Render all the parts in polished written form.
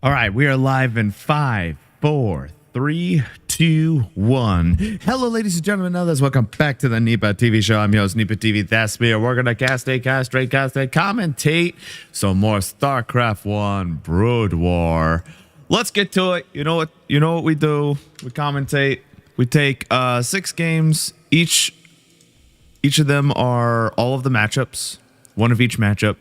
All right, we are live in 5, 4, 3, 2, 1. Hello, ladies and gentlemen, others. Welcome back to the Nipaa TV show. I'm your host, Nipaa TV. That's me. We're going to commentate some more StarCraft 1 Brood War. Let's get to it. You know what we do? We commentate. We take 6 games. Each of them are all of the matchups, one of each matchup.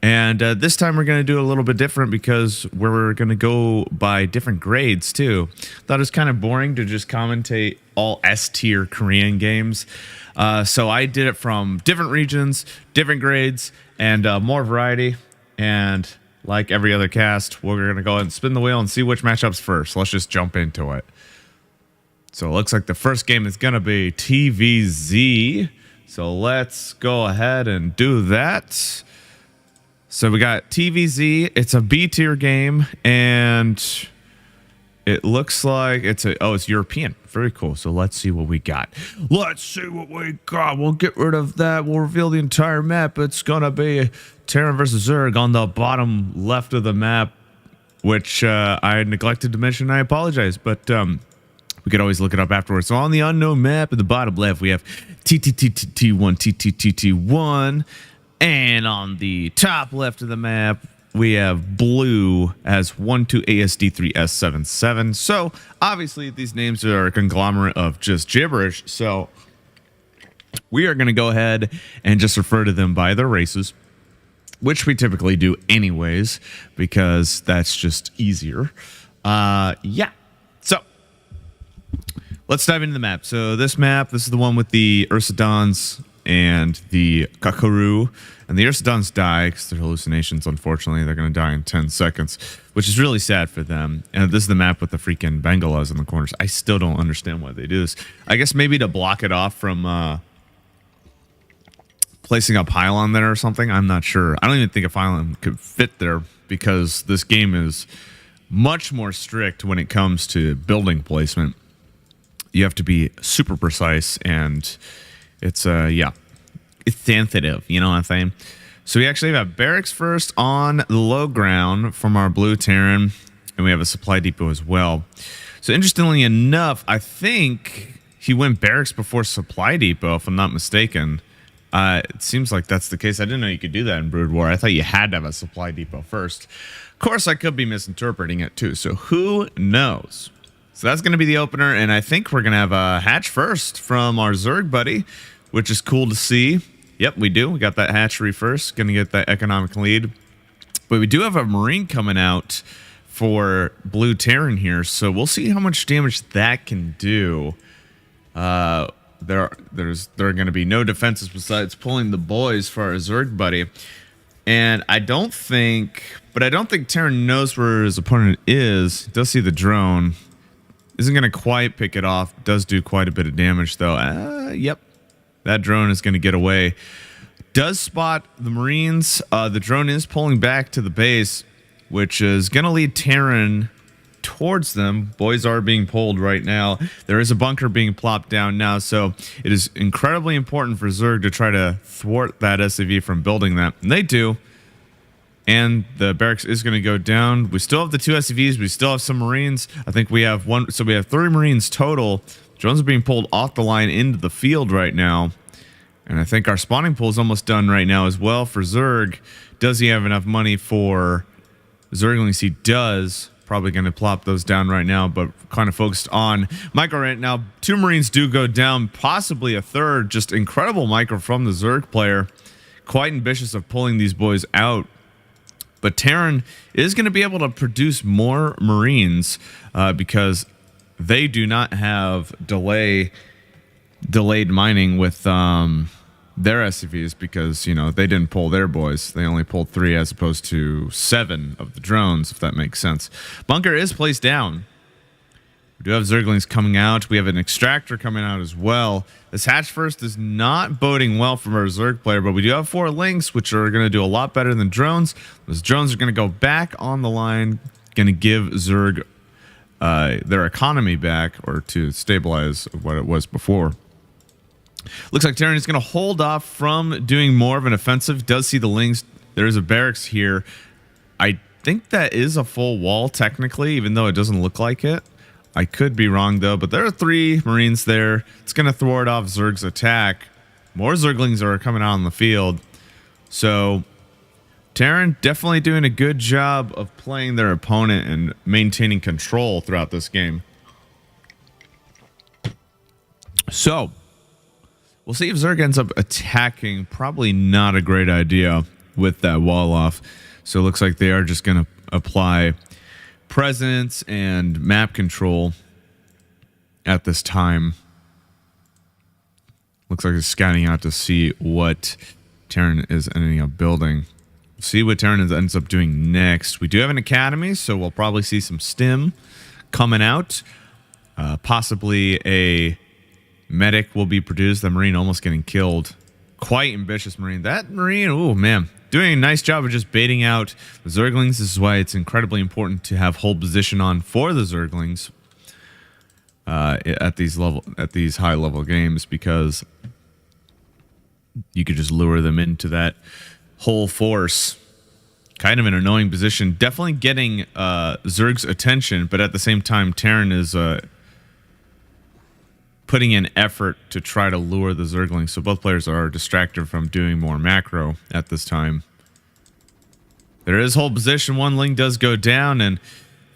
And this time we're going to do a little bit different because we're going to go by different grades too. Thought it was kind of boring to just commentate all S-tier Korean games. So I did it from different regions, different grades, and more variety. And like every other cast, we're going to go ahead and spin the wheel and see which matchups first. Let's just jump into it. So it looks like the first game is going to be TVZ. So let's go ahead and do that. So we got TVZ. It's a B tier game, and it looks like it's European. Very cool. So let's see what we got. We'll get rid of that. We'll reveal the entire map. It's gonna be Terran versus Zerg on the bottom left of the map, which I neglected to mention. I apologize, but we could always look it up afterwards. So on the unknown map in the bottom left, we have TTTT1. And on the top left of the map, we have blue as 12ASD3S77. So obviously these names are a conglomerate of just gibberish. So we are going to go ahead and just refer to them by their races, which we typically do anyways, because that's just easier. Yeah. So let's dive into the map. So this is the one with the Ursidons and the Kakaru, and the Ursidons die because they're hallucinations. Unfortunately, they're going to die in 10 seconds, which is really sad for them. And this is the map with the freaking Bengalas in the corners. I still don't understand why they do this. I guess maybe to block it off from placing a pylon there or something. I'm not sure. I don't even think a pylon could fit there because this game is much more strict when it comes to building placement. You have to be super precise, and it's it's sensitive, you know what I'm saying? So we actually have barracks first on the low ground from our blue Terran, and we have a supply depot as well. So interestingly enough, I think he went barracks before supply depot, if I'm not mistaken. It seems like that's the case. I didn't know you could do that in Brood War. I thought you had to have a supply depot first. Of course, I could be misinterpreting it too, so who knows? So that's going to be the opener, and I think we're going to have a hatch first from our Zerg buddy, which is cool to see. Yep, we do. We got that hatchery first. Going to get that economic lead. But we do have a Marine coming out for Blue Terran here, so we'll see how much damage that can do. There are going to be no defenses besides pulling the boys for our Zerg buddy. And I don't think Terran knows where his opponent is. He does see the drone. Isn't going to quite pick it off. Does do quite a bit of damage, though. Yep. That drone is going to get away. Does spot the Marines. The drone is pulling back to the base, which is going to lead Terran towards them. Boys are being pulled right now. There is a bunker being plopped down now, so it is incredibly important for Zerg to try to thwart that SCV from building that. And they do. And the barracks is going to go down. We still have the 2 SCVs. We still have some Marines. I think we have one. So we have 3 Marines total. Drones are being pulled off the line into the field right now. And I think our spawning pool is almost done right now as well for Zerg. Does he have enough money for Zerglings? He does. Probably going to plop those down right now, but kind of focused on micro right now. 2 Marines do go down, possibly a third. Just incredible micro from the Zerg player. Quite ambitious of pulling these boys out. But Terran is going to be able to produce more Marines because they do not have delayed mining with their SCVs because, you know, they didn't pull their boys. They only pulled 3 as opposed to 7 of the drones, if that makes sense. Bunker is placed down. We do have Zerglings coming out. We have an extractor coming out as well. This hatch first is not boding well from our Zerg player, but we do have 4 links, which are going to do a lot better than drones. Those drones are going to go back on the line, going to give Zerg their economy back, or to stabilize what it was before. Looks like Terran is going to hold off from doing more of an offensive. Does see the links. There is a barracks here. I think that is a full wall technically, even though it doesn't look like it. I could be wrong though, but there are 3 Marines there. It's going to thwart off Zerg's attack. More Zerglings are coming out on the field. So Terran definitely doing a good job of playing their opponent and maintaining control throughout this game. So we'll see if Zerg ends up attacking. Probably not a great idea with that wall off. So it looks like they are just going to apply presence and map control at this time. Looks like it's scouting out to see what Terran is ending up building. See what Terran ends up doing next. We do have an academy, so we'll probably see some stim coming out. Possibly a medic will be produced. The Marine almost getting killed. Quite ambitious Marine. That Marine, oh man, doing a nice job of just baiting out the Zerglings. This is why it's incredibly important to have hold position on for the Zerglings at these high level games, because you could just lure them into that whole force. Kind of an annoying position. Definitely getting Zerg's attention, but at the same time, Terran is putting in effort to try to lure the Zerglings. So both players are distracted from doing more macro at this time. There is hold position. One Ling does go down and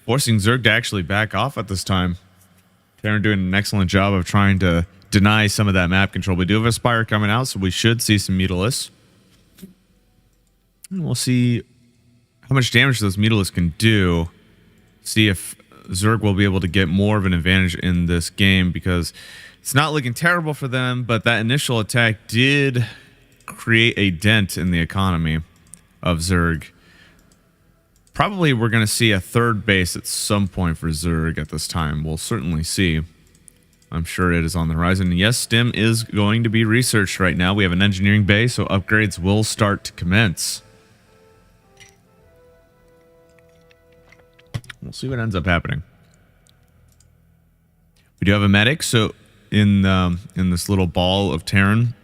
forcing Zerg to actually back off at this time. Terran doing an excellent job of trying to deny some of that map control. We do have a Spire coming out, so we should see some Mutalists. And we'll see how much damage those Mutalists can do. See if Zerg will be able to get more of an advantage in this game, because it's not looking terrible for them, but that initial attack did create a dent in the economy of Zerg. Probably we're going to see a 3rd base at some point for Zerg at this time. We'll certainly see. I'm sure it is on the horizon. And yes, STEM is going to be researched right now. We have an engineering bay, so upgrades will start to commence. We'll see what ends up happening. We do have a medic, so in this little ball of Terran,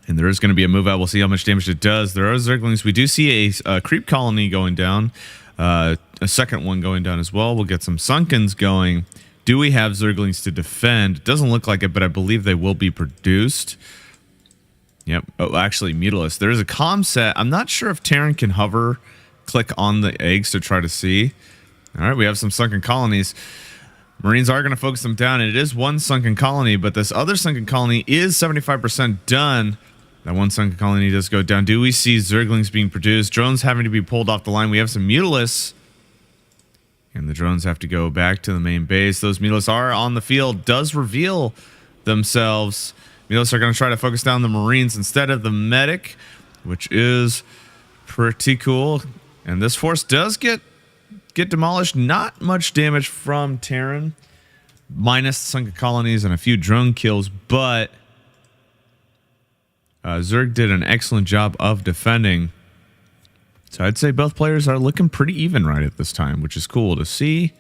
and there is going to be a move out. We'll see how much damage it does. There are Zerglings. We do see a creep colony going down, a second one going down as well. We'll get some Sunkens going. Do we have Zerglings to defend? It doesn't look like it, but I believe they will be produced. Yep. Oh, actually, Mutalists. There is a comm set. I'm not sure if Terran can hover, click on the eggs to try to see. All right, we have some sunken colonies. Marines are going to focus them down. It is one sunken colony, but this other sunken colony is 75% done. That one sunken colony does go down. Do we see Zerglings being produced? Drones having to be pulled off the line. We have some Mutalists. And the drones have to go back to the main base. Those Mutalists are on the field. Does reveal themselves. Mutalists are going to try to focus down the Marines instead of the medic, which is pretty cool. And this force does get demolished. Not much damage from Terran, minus sunken colonies and a few drone kills, but Zerg did an excellent job of defending. So I'd say both players are looking pretty even right at this time, which is cool to see.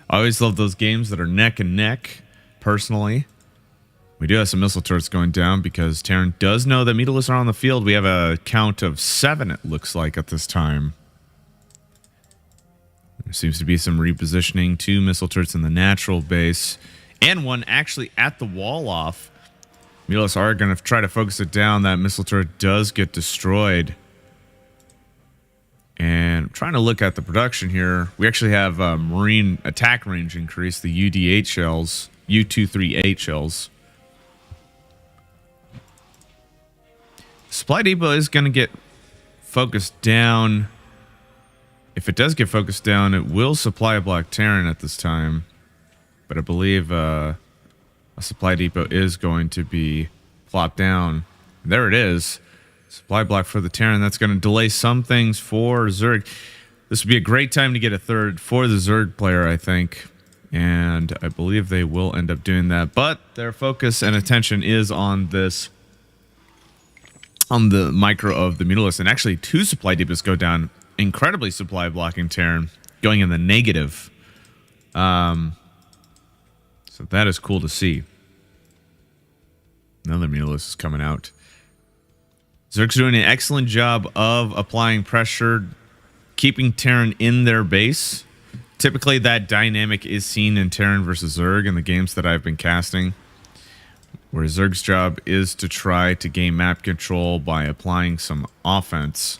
I always love those games that are neck and neck, personally. We do have some missile turrets going down because Terran does know that Mutalists are on the field. We have a count of 7, it looks like, at this time. There seems to be some repositioning. 2 missile turrets in the natural base, and one actually at the wall off. Mutalists are going to try to focus it down. That missile turret does get destroyed. And I'm trying to look at the production here. We actually have Marine attack range increase, the UD8 shells, U238 shells. Supply depot is going to get focused down. If it does get focused down, it will supply a block Terran at this time. But I believe a supply depot is going to be plopped down. There it is. Supply block for the Terran. That's going to delay some things for Zerg. This would be a great time to get a 3rd for the Zerg player, I think. And I believe they will end up doing that. But their focus and attention is on this, on the micro of the Mutalists. And actually 2 supply depots go down. Incredibly supply blocking Terran, going in the negative. So that is cool to see. Another Mutalisk is coming out. Zerg's doing an excellent job of applying pressure, keeping Terran in their base. Typically, that dynamic is seen in Terran versus Zerg in the games that I've been casting, where Zerg's job is to try to gain map control by applying some offense.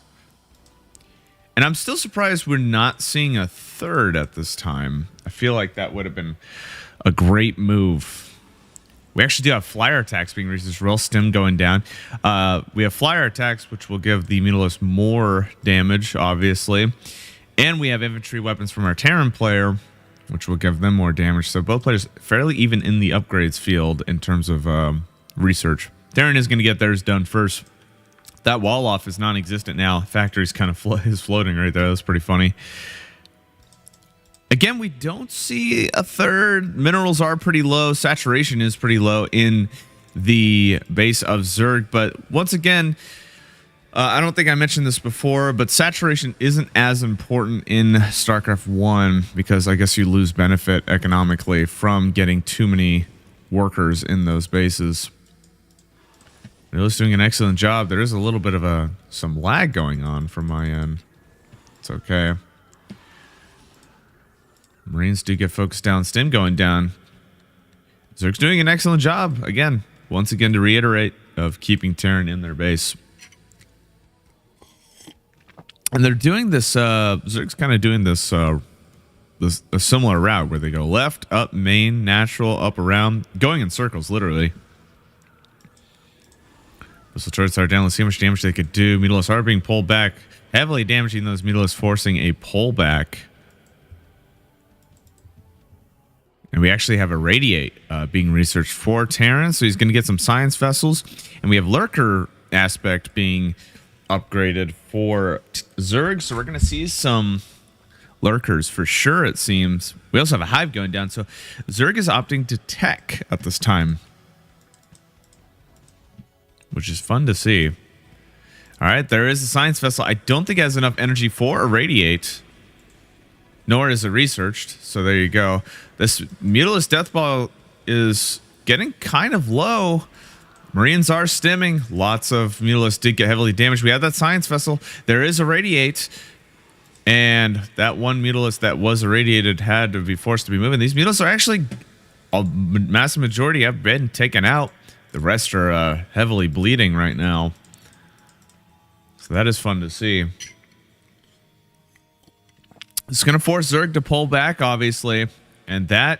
And I'm still surprised we're not seeing a third at this time. I feel like that would have been a great move. We actually do have flyer attacks being researched. Real stim going down. We have flyer attacks, which will give the Mutalisk more damage, obviously. And we have infantry weapons from our Terran player, which will give them more damage. So both players fairly even in the upgrades field in terms of research. Terran is going to get theirs done first. That wall off is non-existent now. Factory's kind of is floating right there. That's pretty funny. Again, we don't see a third. Minerals are pretty low. Saturation is pretty low in the base of Zerg. But once again, I don't think I mentioned this before, but saturation isn't as important in StarCraft 1 because I guess you lose benefit economically from getting too many workers in those bases. Real's doing an excellent job. There is a little bit of some lag going on from my end. It's okay. Marines do get focused down. Stim going down. Zerg's doing an excellent job. Again, once again to reiterate, of keeping Terran in their base. And they're doing this, Zerg's kind of doing this, a similar route where they go left, up, main, natural, up, around, going in circles, literally. Missile turrets are down. Let's see how much damage they could do. Mutalisks are being pulled back, heavily damaging those Mutalisks, forcing a pullback. And we actually have a Radiate being researched for Terran, so he's going to get some science vessels. And we have Lurker aspect being upgraded for Zerg, so we're going to see some Lurkers for sure, it seems. We also have a Hive going down, so Zerg is opting to tech at this time, which is fun to see. All right, there is a science vessel. I don't think it has enough energy for a Radiate, nor is it researched, so there you go. This Mutalisk Death Ball is getting kind of low. Marines are stimming. Lots of Mutalisks did get heavily damaged. We have that science vessel. There is a Radiate. And that one Mutalisk that was irradiated had to be forced to be moving. These Mutalisks are actually, a massive majority have been taken out. The rest are heavily bleeding right now. So that is fun to see. It's going to force Zerg to pull back, obviously. And that,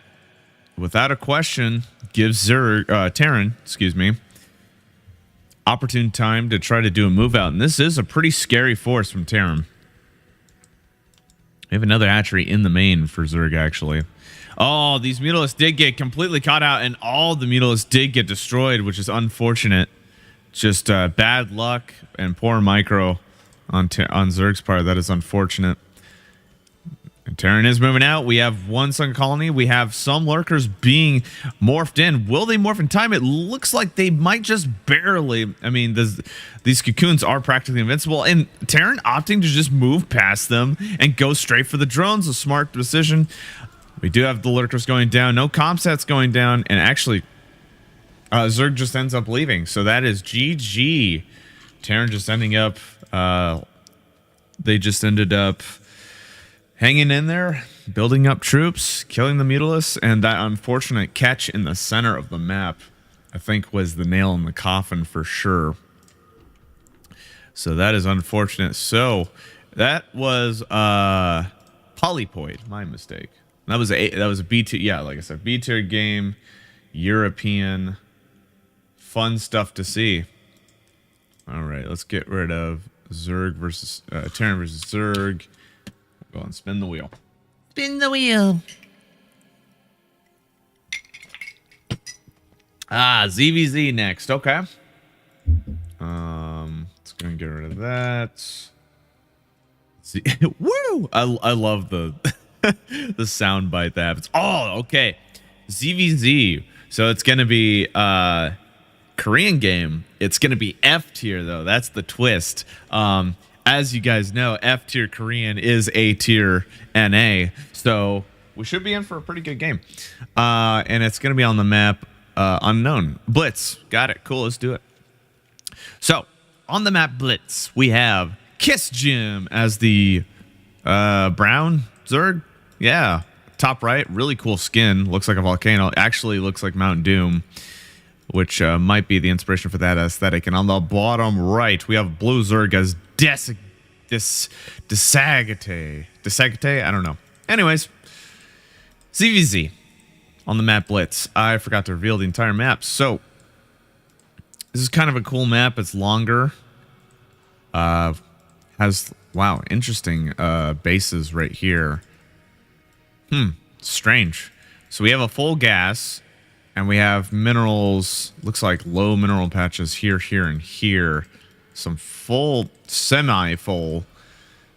without a question, gives Terran, opportune time to try to do a move out. And this is a pretty scary force from Terran. We have another hatchery in the main for Zerg, actually. Oh, these Mutalisks did get completely caught out, and all the Mutalisks did get destroyed, which is unfortunate. Just bad luck and poor micro on Zerg's part. That is unfortunate. And Terran is moving out. We have one Sun Colony. We have some Lurkers being morphed in. Will they morph in time? It looks like they might just barely. I mean, these cocoons are practically invincible. And Terran opting to just move past them and go straight for the drones. A smart decision. We do have the Lurkers going down. No comsats going down. And actually, Zerg just ends up leaving. So that is GG. Terran just ending up... they just ended up... hanging in there, building up troops, killing the Mutalisks, and that unfortunate catch in the center of the map, I think, was the nail in the coffin for sure. So that is unfortunate. So that was Polypoid, my mistake. That was a B tier, yeah, like I said, B tier game, European, fun stuff to see. All right, let's get rid of Zerg versus Terran versus Zerg. Go on, spin the wheel. Spin the wheel. ZVZ next. Okay. Let's go and get rid of that. See, woo! I love the the sound bite that happens. Oh, okay. ZVZ. So it's gonna be Korean game. It's gonna be F tier though. That's the twist. As you guys know, F tier Korean is A tier NA, so we should be in for a pretty good game. And it's going to be on the map Unknown. Blitz. Got it. Cool. Let's do it. So, on the map Blitz, we have Kiss Gym as the Brown Zerg. Yeah. Top right, really cool skin. Looks like a volcano. Actually looks like Mount Doom, which might be the inspiration for that aesthetic. And on the bottom right, we have blue Zerg as Desagate. Desagate? I don't know. Anyways, ZVZ on the map Blitz. I forgot to reveal the entire map. So, this is kind of a cool map. It's longer. Has, wow, interesting bases right here. Strange. So we have a full gas, and we have minerals, looks like low mineral patches here, here, and here. Some full, semi-full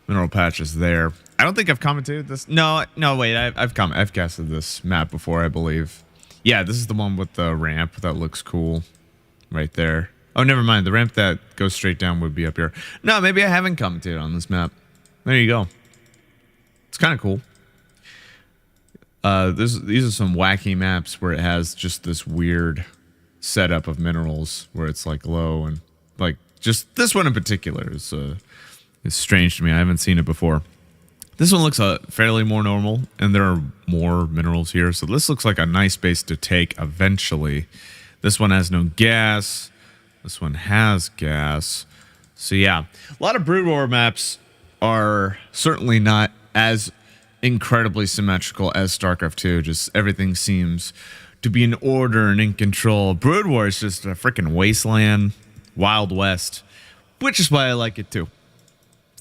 mineral patches there. I don't think I've commented this. No, wait, I've casted this map before, I believe. Yeah, this is the one with the ramp that looks cool right there. Oh, never mind. The ramp that goes straight down would be up here. No, maybe I haven't commented on this map. There you go. It's kind of cool. These are some wacky maps where it has just this weird setup of minerals where it's like low and like just this one in particular is strange to me. I haven't seen it before. This one looks fairly more normal, and there are more minerals here. So this looks like a nice base to take eventually. This one has no gas. This one has gas. So yeah, a lot of Brood War maps are certainly not as incredibly symmetrical as StarCraft 2. Just everything seems to be in order and in control. Brood War is just a freaking wasteland, Wild West, which is why I like it too,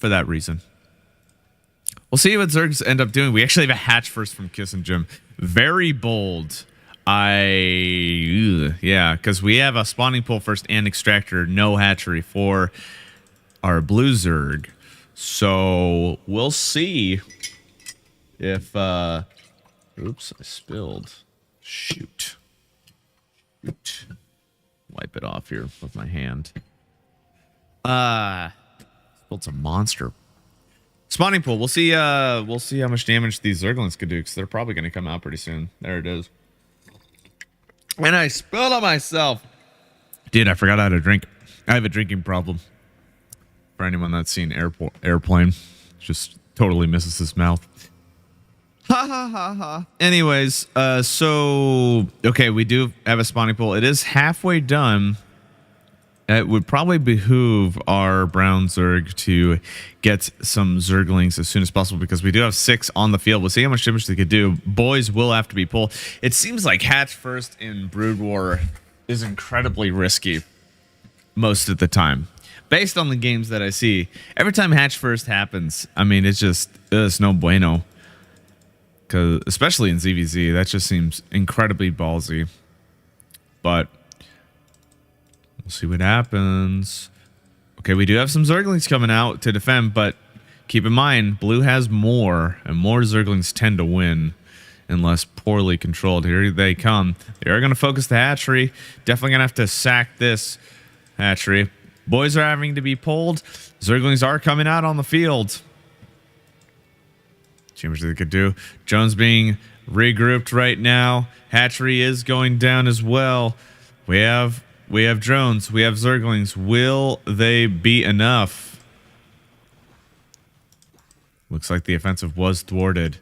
for that reason. We'll see what Zergs end up doing. We actually have a hatch first from Kiss and Jim. Very bold. Yeah, because we have a spawning pool first and extractor, no hatchery for our blue Zerg. So we'll see if oops, I spilled. Shoot. Wipe it off here with my hand. Spilled some monster. Spawning pool. We'll see how much damage these Zerglings could do, because they're probably gonna come out pretty soon. There it is. And I spilled on myself. Dude, I forgot how to drink. I have a drinking problem. For anyone that's seen Airplane, just totally misses his mouth. Ha ha ha ha. Anyways, so okay, we do have a spawning pool. It is halfway done. It would probably behoove our brown Zerg to get some Zerglings as soon as possible, because we do have 6 on the field. We'll see how much damage they could do. Boys will have to be pulled. It seems like hatch first in Brood War is incredibly risky most of the time. Based on the games that I see, every time hatch first happens, I mean, it's no bueno. Because especially in ZVZ, that just seems incredibly ballsy. But we'll see what happens. Okay, we do have some Zerglings coming out to defend, but keep in mind, blue has more, and more Zerglings tend to win unless poorly controlled. Here they come. They are going to focus the hatchery. Definitely going to have to sack this hatchery. Boys are having to be pulled. Zerglings are coming out on the field. See how much they could do. Jones being regrouped right now. Hatchery is going down as well. We have drones. We have Zerglings. Will they be enough? Looks like the offensive was thwarted.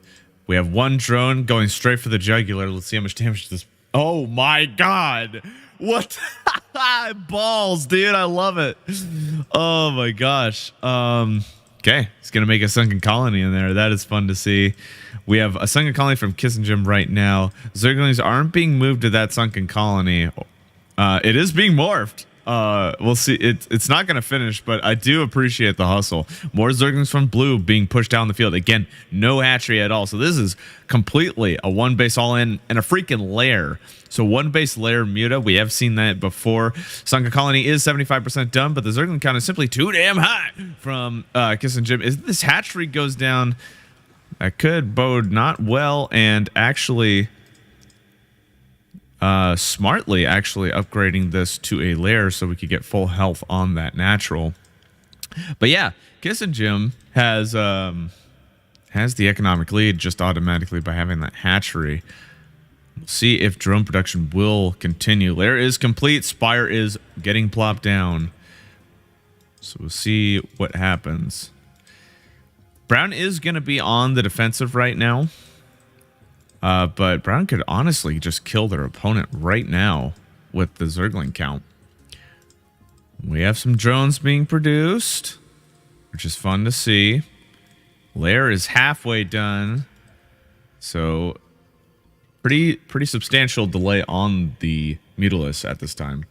We have one drone going straight for the jugular. Let's see how much damage this... Oh my god! What? Balls, dude. I love it. Oh my gosh. Okay. It's going to make a sunken colony in there. That is fun to see. We have a sunken colony from Kiss and Jim right now. Zerglings aren't being moved to that sunken colony. It is being morphed. We'll see. It's not going to finish, but I do appreciate the hustle. More Zerglings from blue being pushed down the field. Again, no hatchery at all. So this is completely a one base all in and a freaking lair. So one base lair muta. We have seen that before. Sunken colony is 75% done, but the Zergling count is simply too damn high from Kiss and Jim. If this hatchery goes down, that could bode not well, and actually... smartly actually upgrading this to a lair so we could get full health on that natural. But yeah, Kiss and Jim has the economic lead just automatically by having that hatchery. We'll see if drone production will continue. Lair is complete. Spire is getting plopped down. So we'll see what happens. Brown is going to be on the defensive right now. But Brown could honestly just kill their opponent right now with the Zergling count. We have some drones being produced, which is fun to see. Lair is halfway done. So pretty substantial delay on the Mutalisk at this time.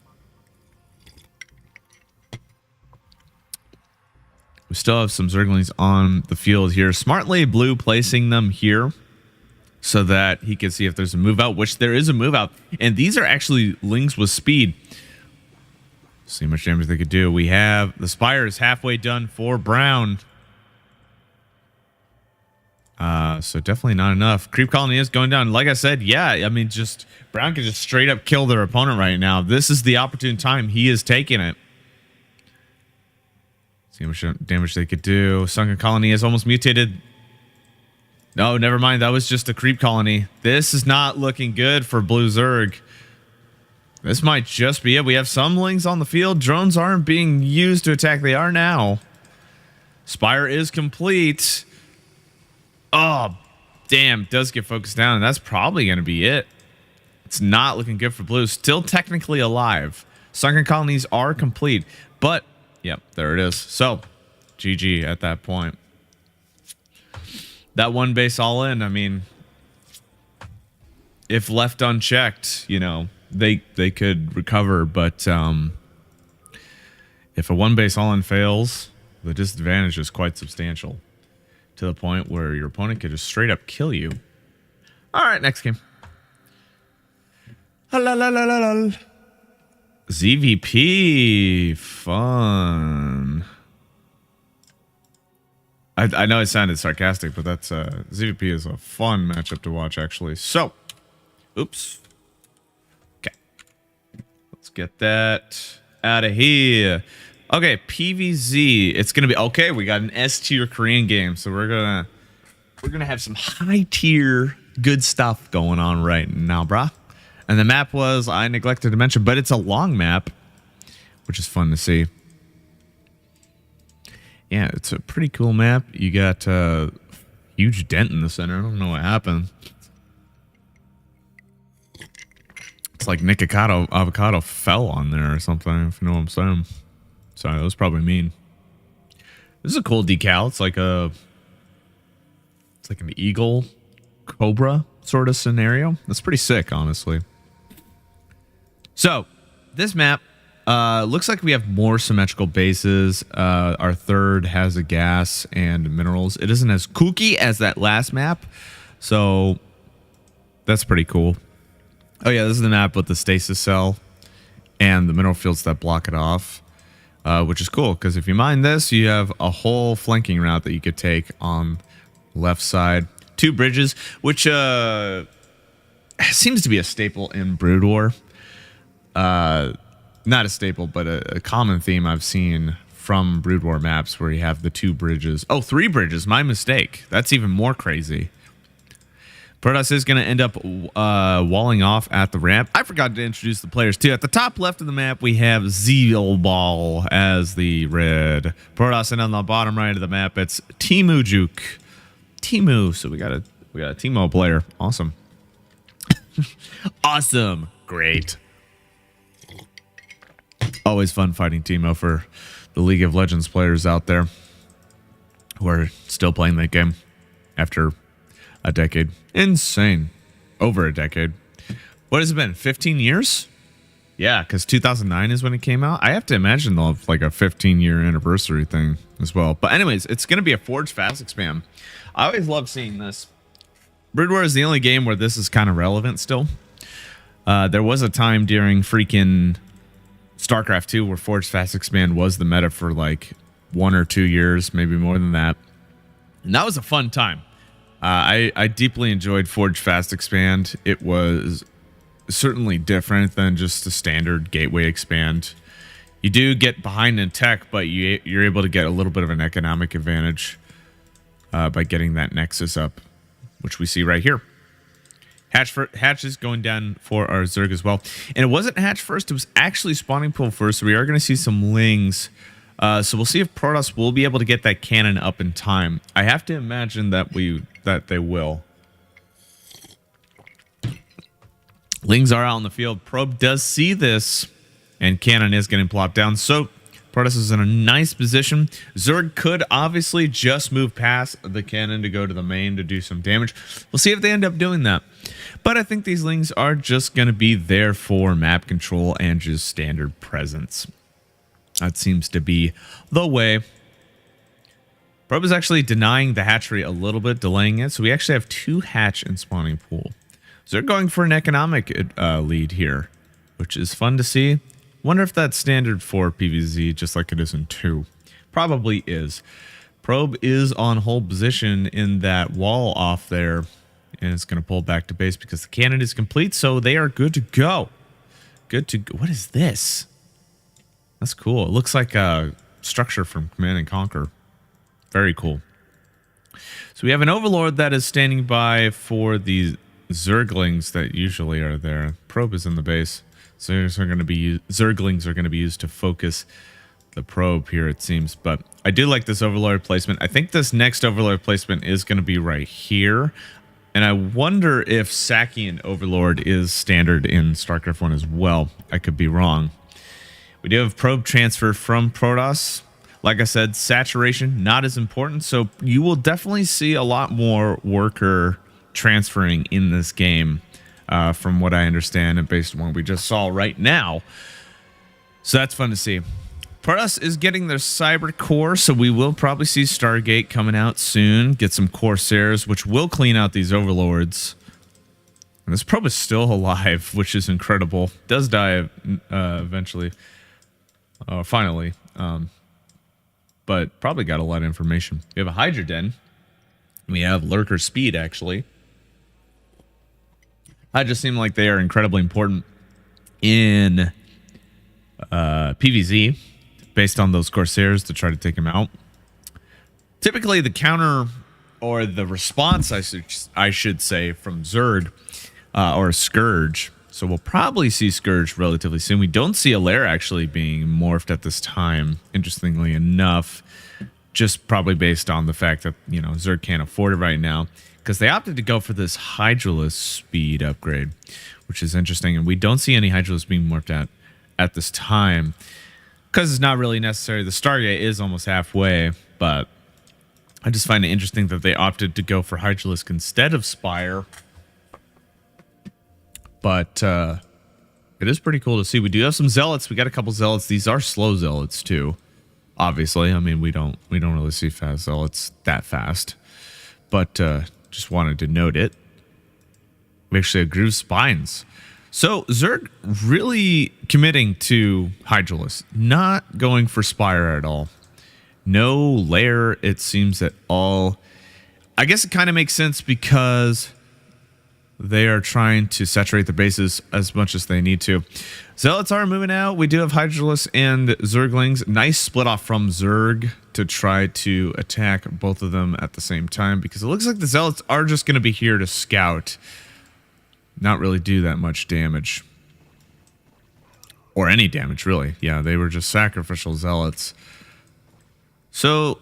We still have some Zerglings on the field here. Smartly Blue placing them here so that he can see if there's a move out, which there is a move out. And these are actually Lings with speed. See how much damage they could do. We have the Spire is halfway done for Brown. So definitely not enough. Creep Colony is going down. Like I said, yeah, I mean, just Brown can just straight up kill their opponent right now. This is the opportune time. He is taking it. See how much damage they could do. Sunken Colony is almost mutated. No, never mind. That was just a Creep Colony. This is not looking good for Blue Zerg. This might just be it. We have some Lings on the field. Drones aren't being used to attack. They are now. Spire is complete. Oh, damn. Does get focused down, and that's probably going to be it. It's not looking good for Blue. Still technically alive. Sunken Colonies are complete, but yep, there it is. So, GG at that point. That one base all in, I mean, if left unchecked, you know, they could recover, but if a one base all in fails, the disadvantage is quite substantial to the point where your opponent could just straight up kill you. All right, next game. ZVP, fun. I know it sounded sarcastic, but that's ZVP is a fun matchup to watch, actually. So, oops. Okay, let's get that out of here. Okay, PVZ. It's gonna be okay. We got an S tier Korean game, so we're gonna have some high tier good stuff going on right now, brah. And the map was, I neglected to mention, but it's a long map, which is fun to see. Yeah, it's a pretty cool map. You got a huge dent in the center. I don't know what happened. It's like Nick Avocado fell on there or something, if you know what I'm saying. Sorry, that was probably mean. This is a cool decal. It's like an eagle cobra sort of scenario. That's pretty sick, honestly. So, this map looks like we have more symmetrical bases. Our third has a gas and minerals. It isn't as kooky as that last map, so that's pretty cool. Oh yeah, this is the map with the stasis cell and the mineral fields that block it off, which is cool because if you mine this, you have a whole flanking route that you could take on the left side. 2 bridges, which seems to be a staple in Brood War. Not a staple, but a common theme I've seen from Brood War maps where you have the 2 bridges. Oh, 3 bridges. My mistake. That's even more crazy. Protoss is going to end up walling off at the ramp. I forgot to introduce the players too. At the top left of the map, we have Zeal Ball as the red Protoss, and on the bottom right of the map, it's Timu Juke. Timu. So we got a Timo player. Awesome. Awesome. Great. Always fun fighting Timo for the League of Legends players out there who are still playing that game after a decade. Insane. Over a decade. What has it been? 15 years? Yeah, because 2009 is when it came out. I have to imagine they'll have like a 15-year anniversary thing as well. But anyways, it's going to be a Forge Fast Expand. I always love seeing this. Brood War is the only game where this is kind of relevant still. There was a time during freaking StarCraft 2 where Forge Fast Expand was the meta for like 1 or 2 years, maybe more than that. And that was a fun time. I deeply enjoyed Forge Fast Expand. It was certainly different than just a standard gateway expand. You do get behind in tech, but you're able to get a little bit of an economic advantage by getting that Nexus up, which we see right here. Hatch is going down for our Zerg as well. And it wasn't Hatch first. It was actually Spawning Pool first. So we are going to see some Lings So we'll see if Protoss will be able to get that cannon up in time. I have to imagine that they will. Lings are out in the field. Probe does see this, and cannon is getting plopped down. So Protoss is in a nice position. Zerg could obviously just move past the cannon to go to the main to do some damage. We'll see if they end up doing that. But I think these Lings are just going to be there for map control and just standard presence. That seems to be the way. Probe is actually denying the hatchery a little bit, delaying it. So we actually have 2 hatch in spawning pool. So they're going for an economic lead here, which is fun to see. Wonder if that's standard for PvZ, just like it is in 2. Probably is. Probe is on hold position in that wall off there, and it's going to pull back to base because the cannon is complete, so they are good to go. Good to go. What is this? That's cool. It looks like a structure from Command & Conquer. Very cool. So we have an Overlord that is standing by for the Zerglings that usually are there. Probe is in the base. So Zerglings are going to be used to focus the probe here, it seems. But I do like this Overlord placement. I think this next Overlord placement is going to be right here. And I wonder if Sakian Overlord is standard in StarCraft 1 as well. I could be wrong. We do have probe transfer from Protoss. Like I said, saturation, not as important. So you will definitely see a lot more worker transferring in this game. From what I understand and based on what we just saw right now. So that's fun to see. Protoss is getting their Cyber Core, so we will probably see Stargate coming out soon. Get some Corsairs, which will clean out these Overlords. And this probe is still alive, which is incredible. Does die eventually. Finally. But probably got a lot of information. We have a Hydra Den. We have Lurker Speed, actually. I just seem like they are incredibly important in PvZ based on those Corsairs to try to take him out. Typically, the counter or the response, I should say, from Zerg or Scourge. So we'll probably see Scourge relatively soon. We don't see Alair actually being morphed at this time, interestingly enough, just probably based on the fact that, you know, Zerg can't afford it right now. Because they opted to go for this Hydralisk speed upgrade, which is interesting. And we don't see any Hydralisk being morphed at this time. Because it's not really necessary. The Stargate is almost halfway. But I just find it interesting that they opted to go for Hydralisk instead of Spire. But it is pretty cool to see. We do have some Zealots. We got a couple Zealots. These are slow Zealots too. Obviously. I mean, we don't really see fast Zealots that fast. But just wanted to note it. We actually have Groove Spines. So Zerg really committing to Hydralisk, not going for Spire at all. No layer, it seems, at all. I guess it kind of makes sense because they are trying to saturate the bases as much as they need to. Zealots are moving out. We do have Hydralisk and Zerglings. Nice split off from Zerg to try to attack both of them at the same time, because it looks like the Zealots are just going to be here to scout, not really do that much damage. Or any damage, really. Yeah, they were just sacrificial Zealots. So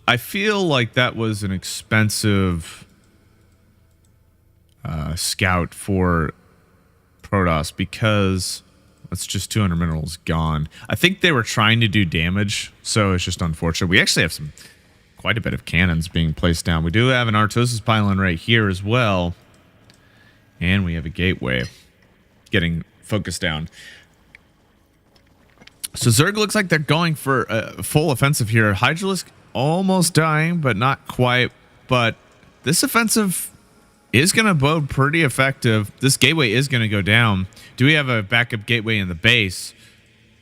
I feel like that was an expensive scout for Protoss, because that's just 200 minerals gone. I think they were trying to do damage, so it's just unfortunate. We actually have quite a bit of cannons being placed down. We do have an Artosis pylon right here as well. And we have a gateway getting focused down. So Zerg looks like they're going for a full offensive here. Hydralisk almost dying, but not quite. But this offensive is going to bode pretty effective. This gateway is going to go down. Do we have a backup gateway in the base?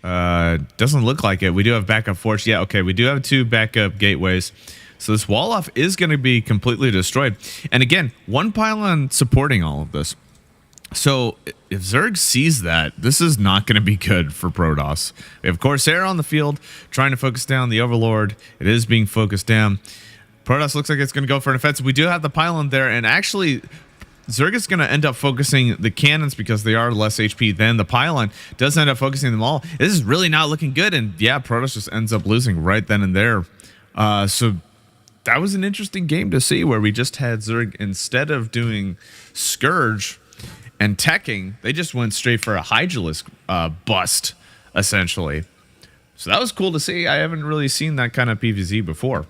Doesn't look like it. We do have backup force. Yeah, okay. We do have 2 backup gateways. So this wall off is going to be completely destroyed. And again, 1 pylon supporting all of this. So if Zerg sees that, this is not going to be good for Protoss. We have Corsair on the field trying to focus down the Overlord. It is being focused down. Protoss looks like it's going to go for an offensive. We do have the pylon there, and actually Zerg is going to end up focusing the cannons because they are less HP than the pylon. Does end up focusing them all. This is really not looking good. And yeah, Protoss just ends up losing right then and there. So that was an interesting game to see where we just had Zerg, instead of doing Scourge and teching, they just went straight for a Hydralisk bust, essentially. So that was cool to see. I haven't really seen that kind of PvZ before.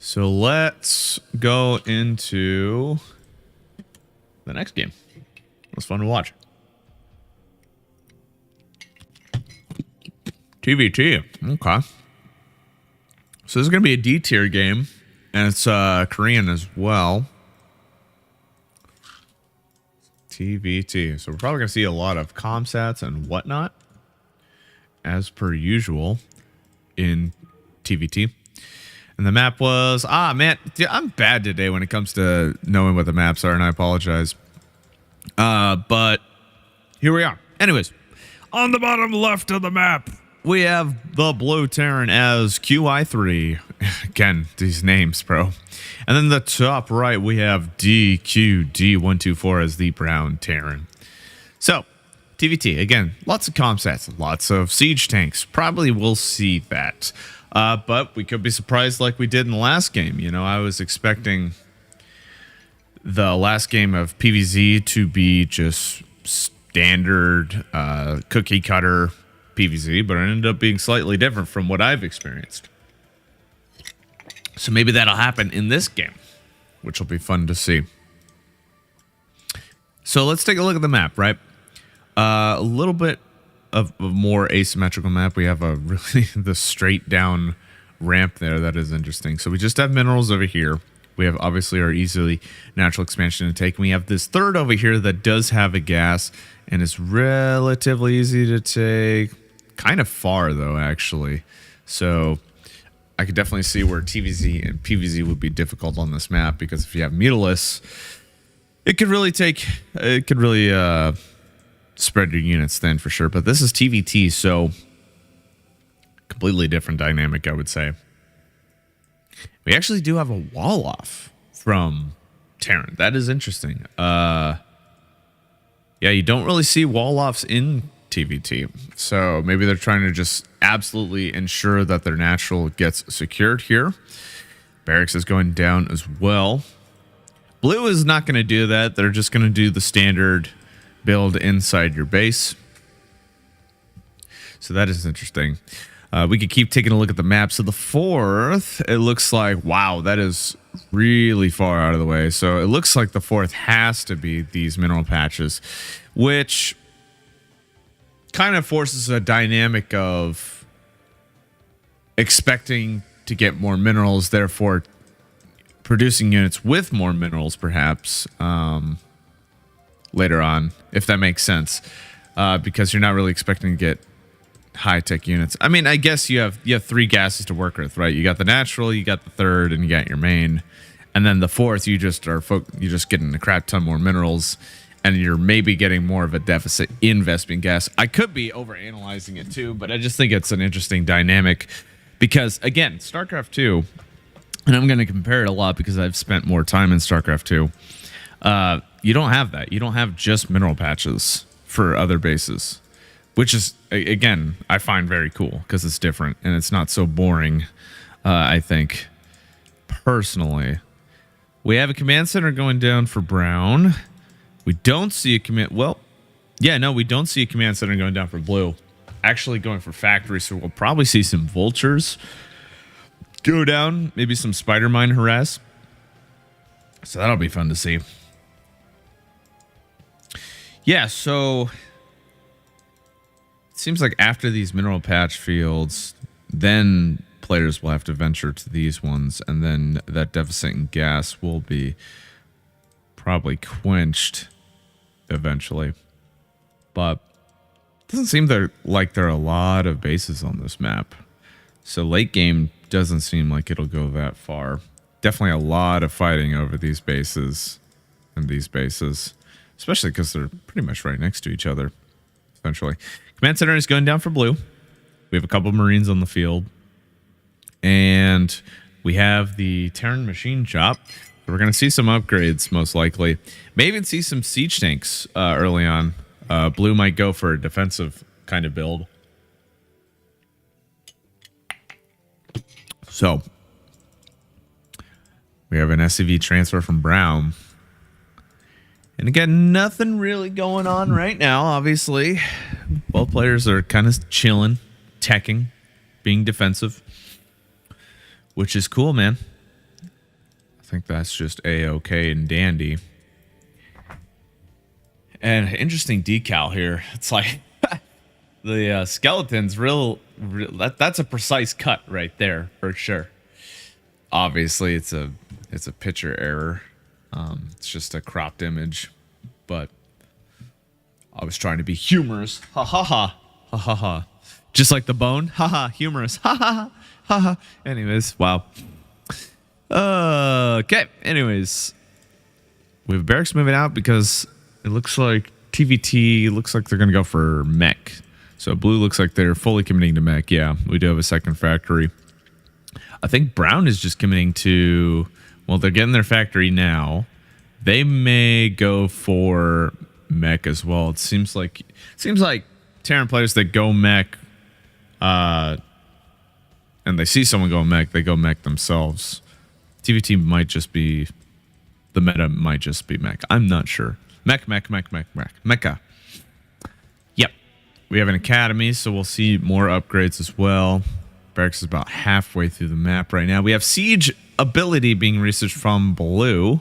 So let's go into the next game. It was fun to watch. TVT. Okay. So this is going to be a D tier game, and it's Korean as well. TVT. So we're probably going to see a lot of comsats and whatnot, as per usual in TVT. And the map was, man, I'm bad today when it comes to knowing what the maps are, and I apologize. But here we are. Anyways, on the bottom left of the map, we have the blue Terran as QI3. Again, these names, bro. And then the top right, we have DQD124 as the brown Terran. So, TVT, again, lots of comsats, lots of siege tanks. Probably will see that. But we could be surprised like we did in the last game. You know, I was expecting the last game of PvZ to be just standard cookie cutter PvZ, but it ended up being slightly different from what I've experienced. So maybe that'll happen in this game, which will be fun to see. So let's take a look at the map, right? A little bit of a more asymmetrical map. We have a really the straight down ramp there. That is interesting. So we just have minerals over here. We have obviously our easily natural expansion to take. We have this third over here that does have a gas and it's relatively easy to take. Kind of far though, actually. So I could definitely see where TVZ and PVZ would be difficult on this map, because if you have Mutalisk, it could really spread your units thin for sure. But this is TVT, so completely different dynamic, I would say. We actually do have a wall off from Terran. That is interesting. Yeah, you don't really see wall offs in TVT. So maybe they're trying to just absolutely ensure that their natural gets secured here. Barracks is going down as well. Blue is not going to do that. They're just going to do the standard build inside your base. So that is interesting. We could keep taking a look at the map. So the fourth, it looks like, wow, that is really far out of the way. So it looks like the fourth has to be these mineral patches, which kind of forces a dynamic of expecting to get more minerals, therefore producing units with more minerals, perhaps, later on, if that makes sense, because you're not really expecting to get high-tech units. I mean, I guess you have three gases to work with, right? You got the natural, you got the third, and you got your main, and then the fourth, you just getting a crap ton more minerals, and you're maybe getting more of a deficit in Vespene gas. I could be overanalyzing it too, but I just think it's an interesting dynamic because, again, StarCraft 2, and I'm going to compare it a lot because I've spent more time in StarCraft 2. You don't have that. You don't have just mineral patches for other bases, which is, again, I find very cool because it's different and it's not so boring, I think, personally. We have a command center going down for brown. We don't see a command... Well, yeah, no, we don't see a command center going down for blue. Actually going for factory, so we'll probably see some vultures go down. Maybe some spider mine harass. So that'll be fun to see. Yeah, so... It seems like after these mineral patch fields, then players will have to venture to these ones, and then that deficit in gas will be probably quenched eventually. But it doesn't seem like there are a lot of bases on this map. So late game doesn't seem like it'll go that far. Definitely a lot of fighting over these bases and these bases, especially because they're pretty much right next to each other, essentially. Command center is going down for blue. We have a couple Marines on the field. And we have the Terran machine shop We're going to see some upgrades, most likely. Maybe even see some siege tanks early on. Blue might go for a defensive kind of build. So, we have an SCV transfer from Brown. And again, nothing really going on right now, obviously. Both players are kind of chilling, teching, being defensive, which is cool, man. I think that's just A-OK and dandy. And interesting decal here. It's like the skeleton's that's a precise cut right there for sure. Obviously, it's a picture error. It's just a cropped image, but I was trying to be humorous. Ha ha ha. Ha ha ha. Just like the bone. Ha ha. Humorous. Ha ha ha ha. Anyways, wow. Okay. Anyways, we have barracks moving out because it looks like TVT looks like they're going to go for mech. So blue looks like they're fully committing to mech. Yeah, we do have a second factory. I think brown is just committing to... Well, they're getting their factory now. They may go for mech as well. It seems like Terran players that go mech, and they see someone go mech, they go mech themselves. TVT might just be the meta. Might just be mech. I'm not sure. Mecha. Yep. We have an academy, so we'll see more upgrades as well. Barracks is about halfway through the map right now. We have siege ability being researched from blue.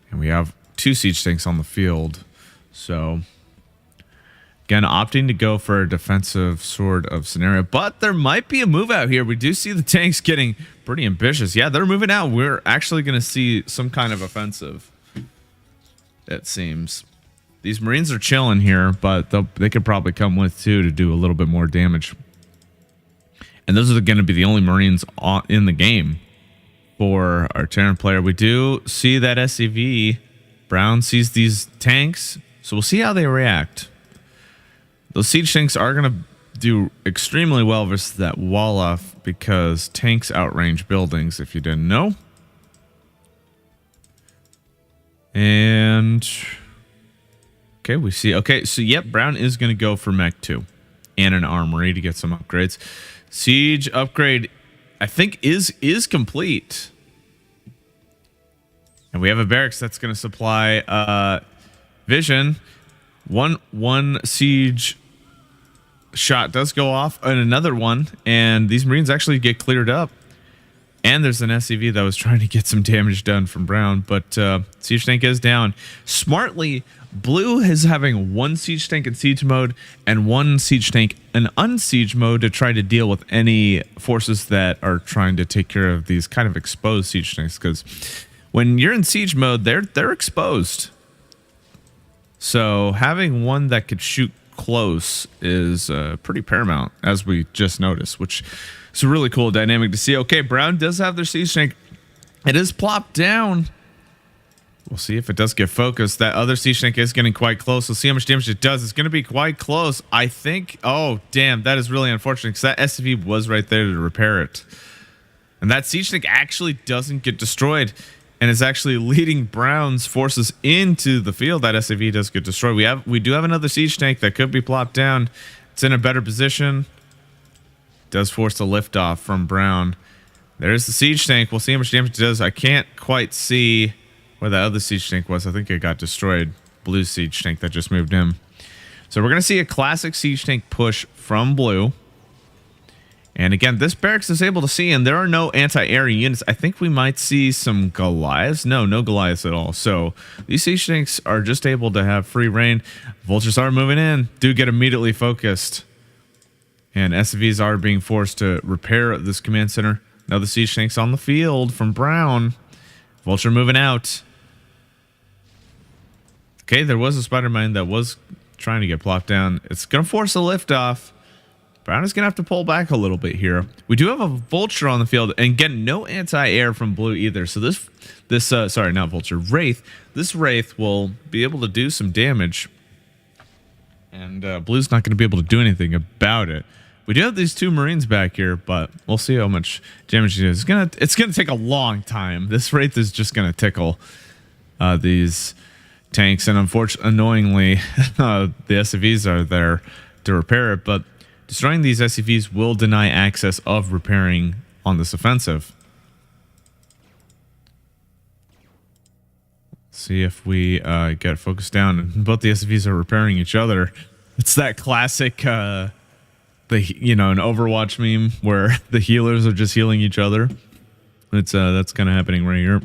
And we have 2 siege tanks on the field. So, again, opting to go for a defensive sort of scenario. But there might be a move out here. We do see the tanks getting pretty ambitious. Yeah, they're moving out. We're actually going to see some kind of offensive, it seems. These Marines are chilling here, but they could probably come with 2 to do a little bit more damage. And those are going to be the only Marines in the game for our Terran player. We do see that SCV. Brown sees these tanks, so we'll see how they react. Those siege tanks are going to do extremely well versus that wall-off because tanks outrange buildings, if you didn't know. And... okay, we see... okay, so yep, Brown is going to go for mech 2 and an armory to get some upgrades. Siege upgrade, I think, is complete. And we have a barracks that's going to supply vision. One siege shot does go off, and another one. And these Marines actually get cleared up. And there's an SCV that was trying to get some damage done from Brown. But siege tank is down. Smartly, blue is having 1 siege tank in siege mode and 1 siege tank in unsiege mode to try to deal with any forces that are trying to take care of these kind of exposed siege tanks. Because when you're in siege mode, they're exposed. So having one that could shoot close is pretty paramount, as we just noticed, which is a really cool dynamic to see. Okay, Brown does have their siege tank. It is plopped down. We'll see if it does get focused. That other siege tank is getting quite close. We'll see how much damage it does. It's going to be quite close. I think... oh, damn. That is really unfortunate because that SCV was right there to repair it. And that siege tank actually doesn't get destroyed and is actually leading Brown's forces into the field. That SCV does get destroyed. We do have another siege tank that could be plopped down. It's in a better position. Does force a liftoff from Brown. There's the siege tank. We'll see how much damage it does. I can't quite see where that other siege tank was. I think it got destroyed. Blue siege tank that just moved in. So we're going to see a classic siege tank push from blue. And again, this barracks is able to see, and there are no anti-air units. I think we might see some Goliaths. No Goliaths at all. So these siege tanks are just able to have free reign. Vultures are moving in. Do get immediately focused. And SCVs are being forced to repair this command center. Now the siege tanks on the field from Brown. Vulture moving out. Okay, there was a spider mine that was trying to get plopped down. It's going to force a liftoff. Brown is going to have to pull back a little bit here. We do have a vulture on the field, and again, no anti-air from blue either. So sorry, not vulture, wraith. This wraith will be able to do some damage, and blue's not going to be able to do anything about it. We do have these 2 Marines back here, but we'll see how much damage it is. It's gonna take a long time. This Wraith is just gonna tickle these tanks, and annoyingly, the SCVs are there to repair it, but destroying these SCVs will deny access of repairing on this offensive. See if we get focused down, and both the SCVs are repairing each other. It's that classic an Overwatch meme where the healers are just healing each other. It's that's kind of happening right here.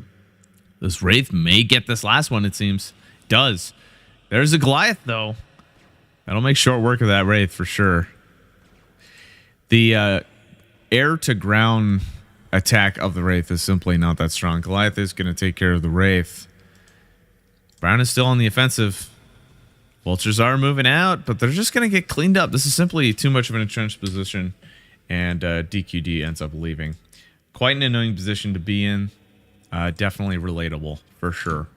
This Wraith may get this last one, it seems. Does. There's a Goliath, though. That'll make short work of that Wraith for sure. The air-to-ground attack of the Wraith is simply not that strong. Goliath is going to take care of the Wraith. Brown is still on the offensive. Vultures are moving out, but they're just going to get cleaned up. This is simply too much of an entrenched position, and DQD ends up leaving. Quite an annoying position to be in. Definitely relatable, for sure.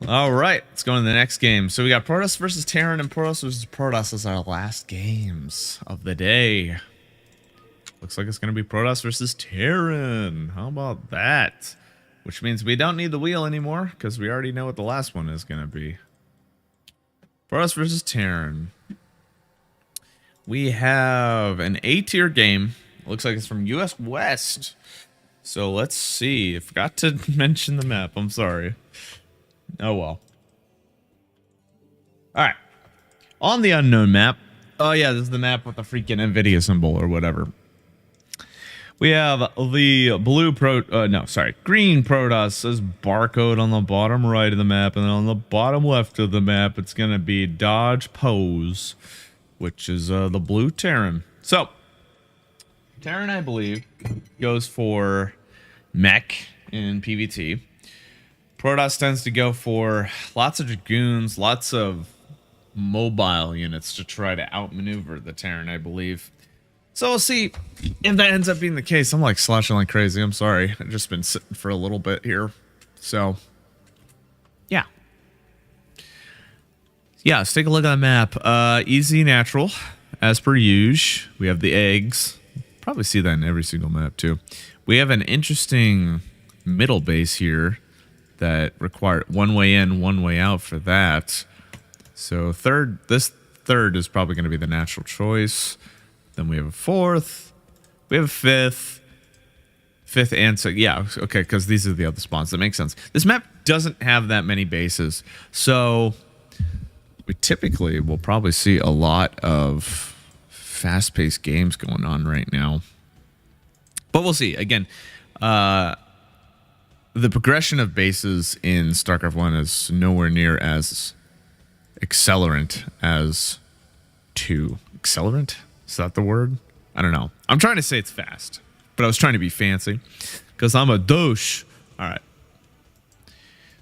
All right, let's go into the next game. So we got Protoss versus Terran, and Protoss versus Protoss as our last games of the day. Looks like it's going to be Protoss versus Terran. How about that? Which means we don't need the wheel anymore, because we already know what the last one is going to be. Protoss versus Terran. We have an A-tier game. Looks like it's from US West. So let's see. I forgot to mention the map. I'm sorry. Oh, well. All right. On the unknown map. Oh, yeah, this is the map with the freaking NVIDIA symbol or whatever. We have the green Protoss says barcode on the bottom right of the map, and then on the bottom left of the map, it's going to be Dodge Pose, which is the blue Terran. So, Terran, I believe, goes for mech in PvT. Protoss tends to go for lots of Dragoons, lots of mobile units to try to outmaneuver the Terran, I believe. So we'll see if that ends up being the case. I'm like slashing like crazy. I'm sorry. I've just been sitting for a little bit here. So, yeah. Yeah, let's take a look at the map. Easy natural, as per usual. We have the eggs. Probably see that in every single map, too. We have an interesting middle base here that require one way in, one way out for that. So this third is probably going to be the natural choice. Then we have a 4th. We have a 5th. 5th and so yeah, okay, because these are the other spawns. That makes sense. This map doesn't have that many bases, so we typically will probably see a lot of fast-paced games going on right now. But we'll see. Again, the progression of bases in StarCraft 1 is nowhere near as accelerant as 2. Accelerant? Is that the word? I don't know. I'm trying to say it's fast, but I was trying to be fancy because I'm a douche. All right.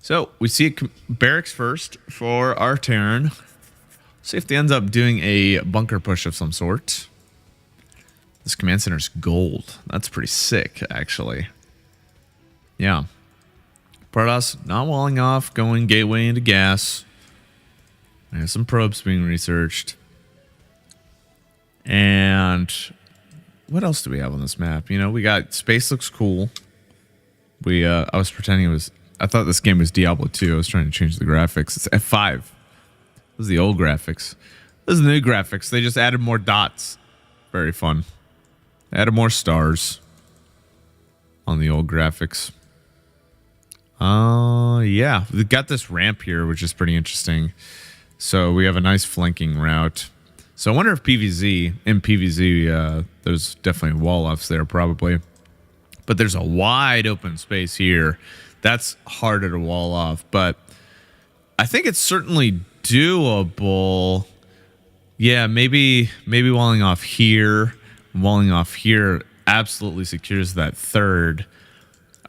So we see barracks first for our Terran. See if they end up doing a bunker push of some sort. This command center's gold. That's pretty sick, actually. Yeah. Protoss not walling off, going gateway into gas. There's some probes being researched. And what else do we have on this map? You know, we got space looks cool. I was pretending I thought this game was Diablo 2. I was trying to change the graphics. It's F5. This is the old graphics. This is the new graphics. They just added more dots. Very fun. Added more stars on the old graphics. Yeah, we've got this ramp here, which is pretty interesting. So we have a nice flanking route. So I wonder if in PvZ, there's definitely wall-offs there probably. But there's a wide open space here. That's harder to wall off. But I think it's certainly doable. Yeah, maybe walling off here. Walling off here absolutely secures that third.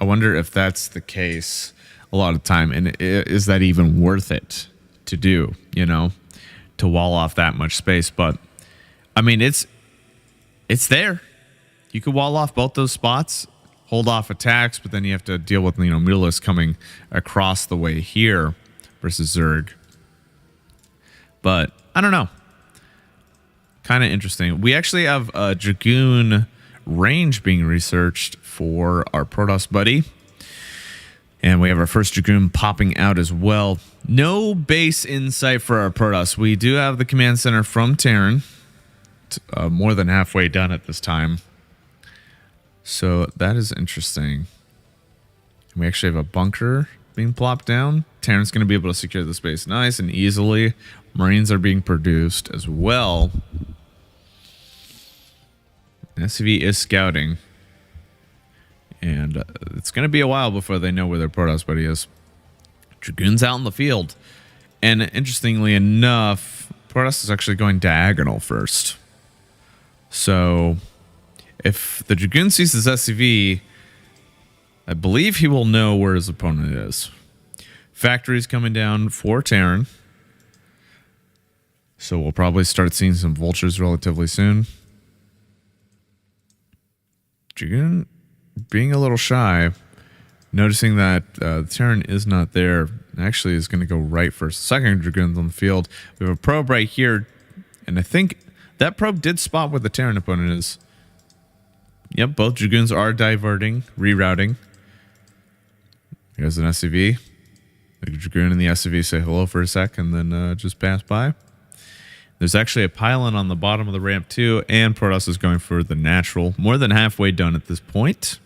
I wonder if that's the case a lot of time. And is that even worth it to do, you know? To wall off that much space, but I mean it's there. You could wall off both those spots, hold off attacks, but then you have to deal with mutalisks coming across the way here versus Zerg. But I don't know. Kind of interesting. We actually have a Dragoon range being researched for our Protoss buddy. And we have our first Dragoon popping out as well. No base in sight for our Protoss. We do have the command center from Terran. More than halfway done at this time. So that is interesting. We actually have a bunker being plopped down. Terran's going to be able to secure the space nice and easily. Marines are being produced as well. SCV is scouting. And it's going to be a while before they know where their Protoss buddy is. Dragoon's out in the field. And interestingly enough, Protoss is actually going diagonal first. So if the Dragoon sees his SCV, I believe he will know where his opponent is. Factory's coming down for Terran. So we'll probably start seeing some vultures relatively soon. Dragoon being a little shy, noticing that the Terran is not there, actually is going to go right first. Second Dragoon's on the field. We have a probe right here, and I think that probe did spot where the Terran opponent is. Yep, both Dragoons are diverting, rerouting. Here's an SCV. The Dragoon and the SCV say hello for a sec and then just pass by. There's actually a pylon on the bottom of the ramp too, and Protoss is going for the natural. More than halfway done at this point.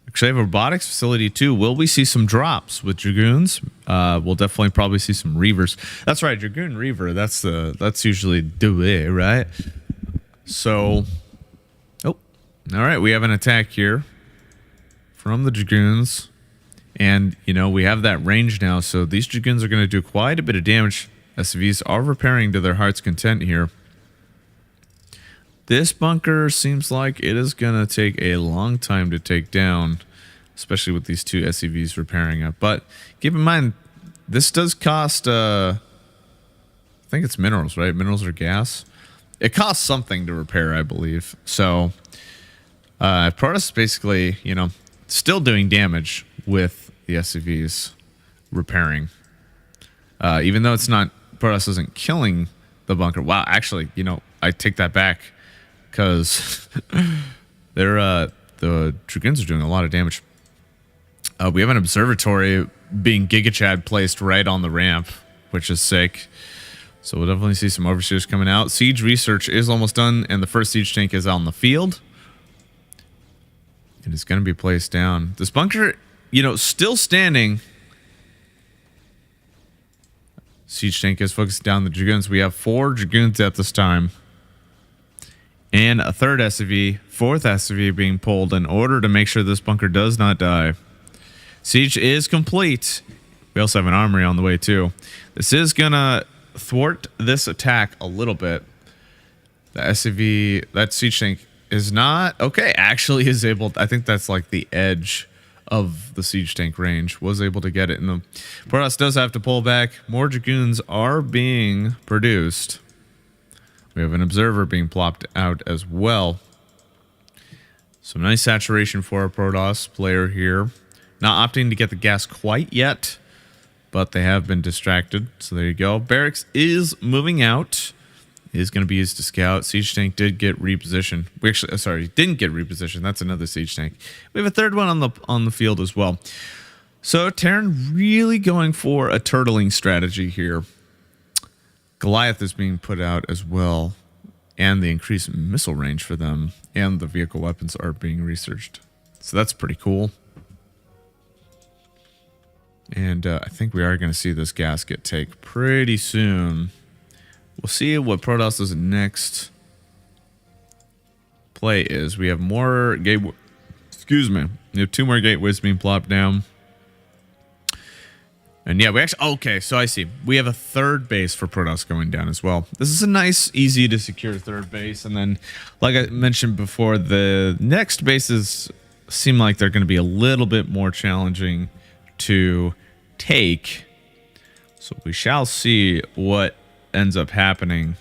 Actually, I have a robotics facility too. Will we see some drops with Dragoons? We'll definitely probably see some Reavers. That's right, Dragoon Reaver. That's usually the way, right? So, oh, all right. We have an attack here from the Dragoons, and you know we have that range now. So these Dragoons are going to do quite a bit of damage. SCVs are repairing to their heart's content here. This bunker seems like it is going to take a long time to take down, especially with these two SCVs repairing it. But keep in mind, this does cost, I think it's minerals, right? Minerals or gas. It costs something to repair, I believe. So, Protoss is basically, you know, still doing damage with the SCVs repairing. Even though it's not, Protoss isn't killing the bunker. Wow, actually, you know, I take that back. Because the Dragoons are doing a lot of damage. We have an observatory being Gigachad placed right on the ramp, which is sick. So we'll definitely see some overseers coming out. Siege research is almost done, and the first siege tank is out in the field. And it's going to be placed down. This bunker, you know, still standing. Siege tank is focused down the Dragoons. We have 4 Dragoons at this time. And a third SCV, fourth SCV being pulled in order to make sure this bunker does not die. Siege is complete. We also have an armory on the way too. This is gonna thwart this attack a little bit. The SCV, that siege tank is not, okay, actually is able, I think that's like the edge of the siege tank range, was able to get it in the, Protoss does have to pull back. More Dragoons are being produced. We have an observer being plopped out as well. Some nice saturation for a Protoss player here. Not opting to get the gas quite yet, but they have been distracted. So there you go. Barracks is moving out. Is going to be used to scout. Siege tank did get repositioned. We actually, sorry, didn't get repositioned. That's another siege tank. We have a third one on the field as well. So Terran really going for a turtling strategy here. Goliath is being put out as well, and the increased missile range for them, and the vehicle weapons are being researched. So that's pretty cool. And I think we are going to see this gasket take pretty soon. We'll see what Protoss's next play is. We have more gateway. Excuse me. We have 2 more gateways being plopped down. And yeah, we actually, okay, so I see. We have a third base for Protoss going down as well. This is a nice, easy to secure third base. And then, like I mentioned before, the next bases seem like they're going to be a little bit more challenging to take. So we shall see what ends up happening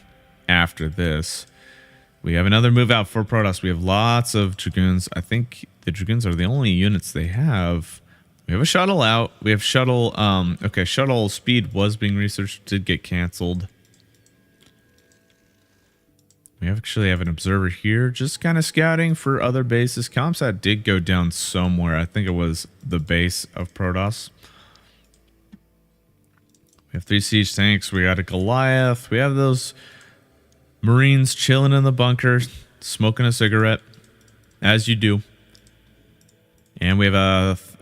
after this. We have another move out for Protoss. We have lots of Dragoons. I think the Dragoons are the only units they have. We have a shuttle out. We have shuttle. Okay, shuttle speed was being researched. Did get canceled. We actually have an observer here, just kind of scouting for other bases. Comsat did go down somewhere. I think it was the base of Protoss. We have 3 siege tanks. We got a Goliath. We have those Marines chilling in the bunker, smoking a cigarette, as you do. And we have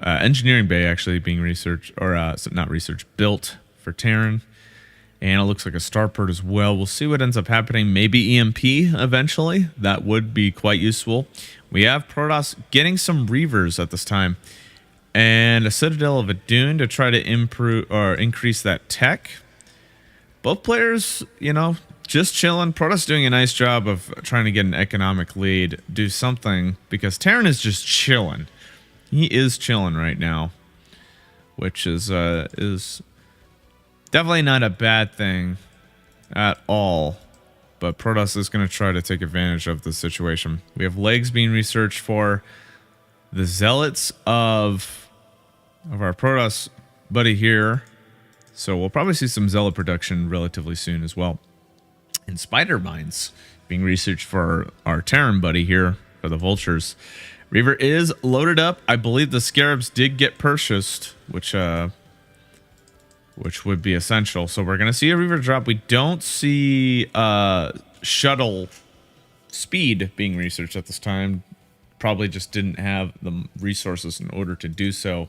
a engineering bay actually being researched, or not researched, built for Terran. And it looks like a starport as well. We'll see what ends up happening. Maybe EMP eventually. That would be quite useful. We have Protoss getting some Reavers at this time. And a Citadel of a Dune to try to improve or increase that tech. Both players, you know, just chilling. Protoss doing a nice job of trying to get an economic lead. Do something. Because Terran is just chilling. He is chilling right now. Which is definitely not a bad thing at all, but Protoss is going to try to take advantage of the situation. We have legs being researched for the zealots of our Protoss buddy here, so we'll probably see some zealot production relatively soon as well. And spider mines being researched for our Terran buddy here for the vultures. Reaver is loaded up. I believe the scarabs did get purchased, which would be essential. So we're going to see a Reaver drop. We don't see shuttle speed being researched at this time. Probably just didn't have the resources in order to do so.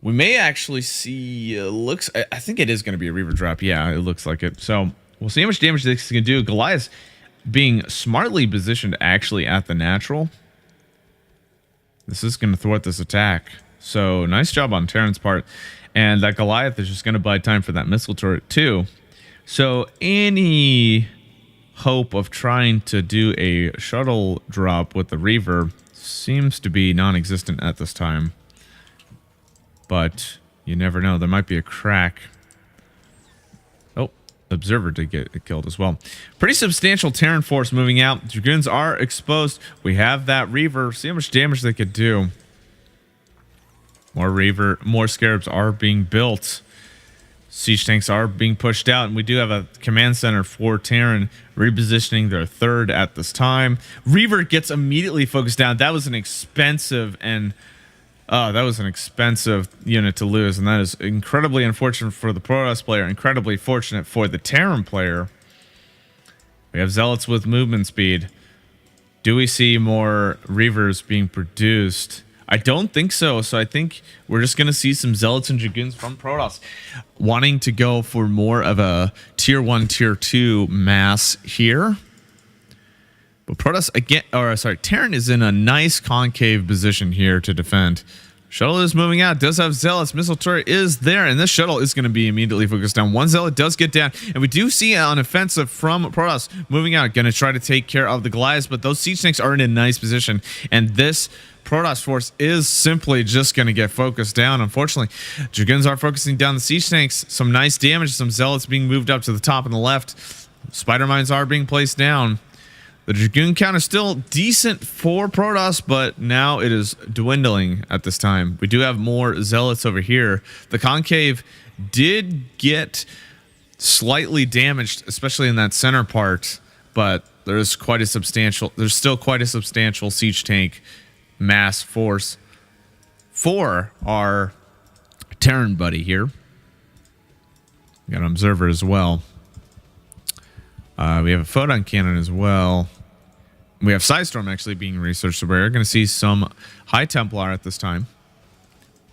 We may actually see, I think it is going to be a Reaver drop. Yeah, it looks like it. So we'll see how much damage this can do. Goliath being smartly positioned actually at the natural. This is going to thwart this attack. So nice job on Terran's part. And that Goliath is just going to buy time for that missile turret too. So any hope of trying to do a shuttle drop with the Reaver seems to be non-existent at this time. But you never know. There might be a crack. Oh, Observer did get killed as well. Pretty substantial Terran force moving out. Dragoons are exposed. We have that Reaver. See how much damage they could do. More Reaver, more Scarabs are being built. Siege tanks are being pushed out, and we do have a command center for Terran repositioning their third at this time. Reaver gets immediately focused down. That was an expensive unit to lose, and that is incredibly unfortunate for the Protoss player, incredibly fortunate for the Terran player. We have Zealots with movement speed. Do we see more Reavers being produced? I don't think so. So I think we're just going to see some Zealots and Dragoons from Protoss wanting to go for more of a tier 1, tier 2 mass here. But Protoss again, Terran is in a nice concave position here to defend. Shuttle is moving out, does have Zealots. Missile turret is there, and this shuttle is going to be immediately focused down. One Zealot does get down, and we do see an offensive from Protoss moving out, going to try to take care of the Goliaths, but those siege tanks are in a nice position, and this Protoss force is simply just going to get focused down. Unfortunately, Dragoons are focusing down the siege tanks. Some nice damage, some Zealots being moved up to the top on the left. Spider mines are being placed down. The Dragoon count is still decent for Protoss, but now it is dwindling at this time. We do have more Zealots over here. The concave did get slightly damaged, especially in that center part, but there's still quite a substantial siege tank mass force for our Terran buddy here. We got an observer as well. We have a photon cannon as well. We have Psystorm actually being researched, so we're going to see some High Templar at this time.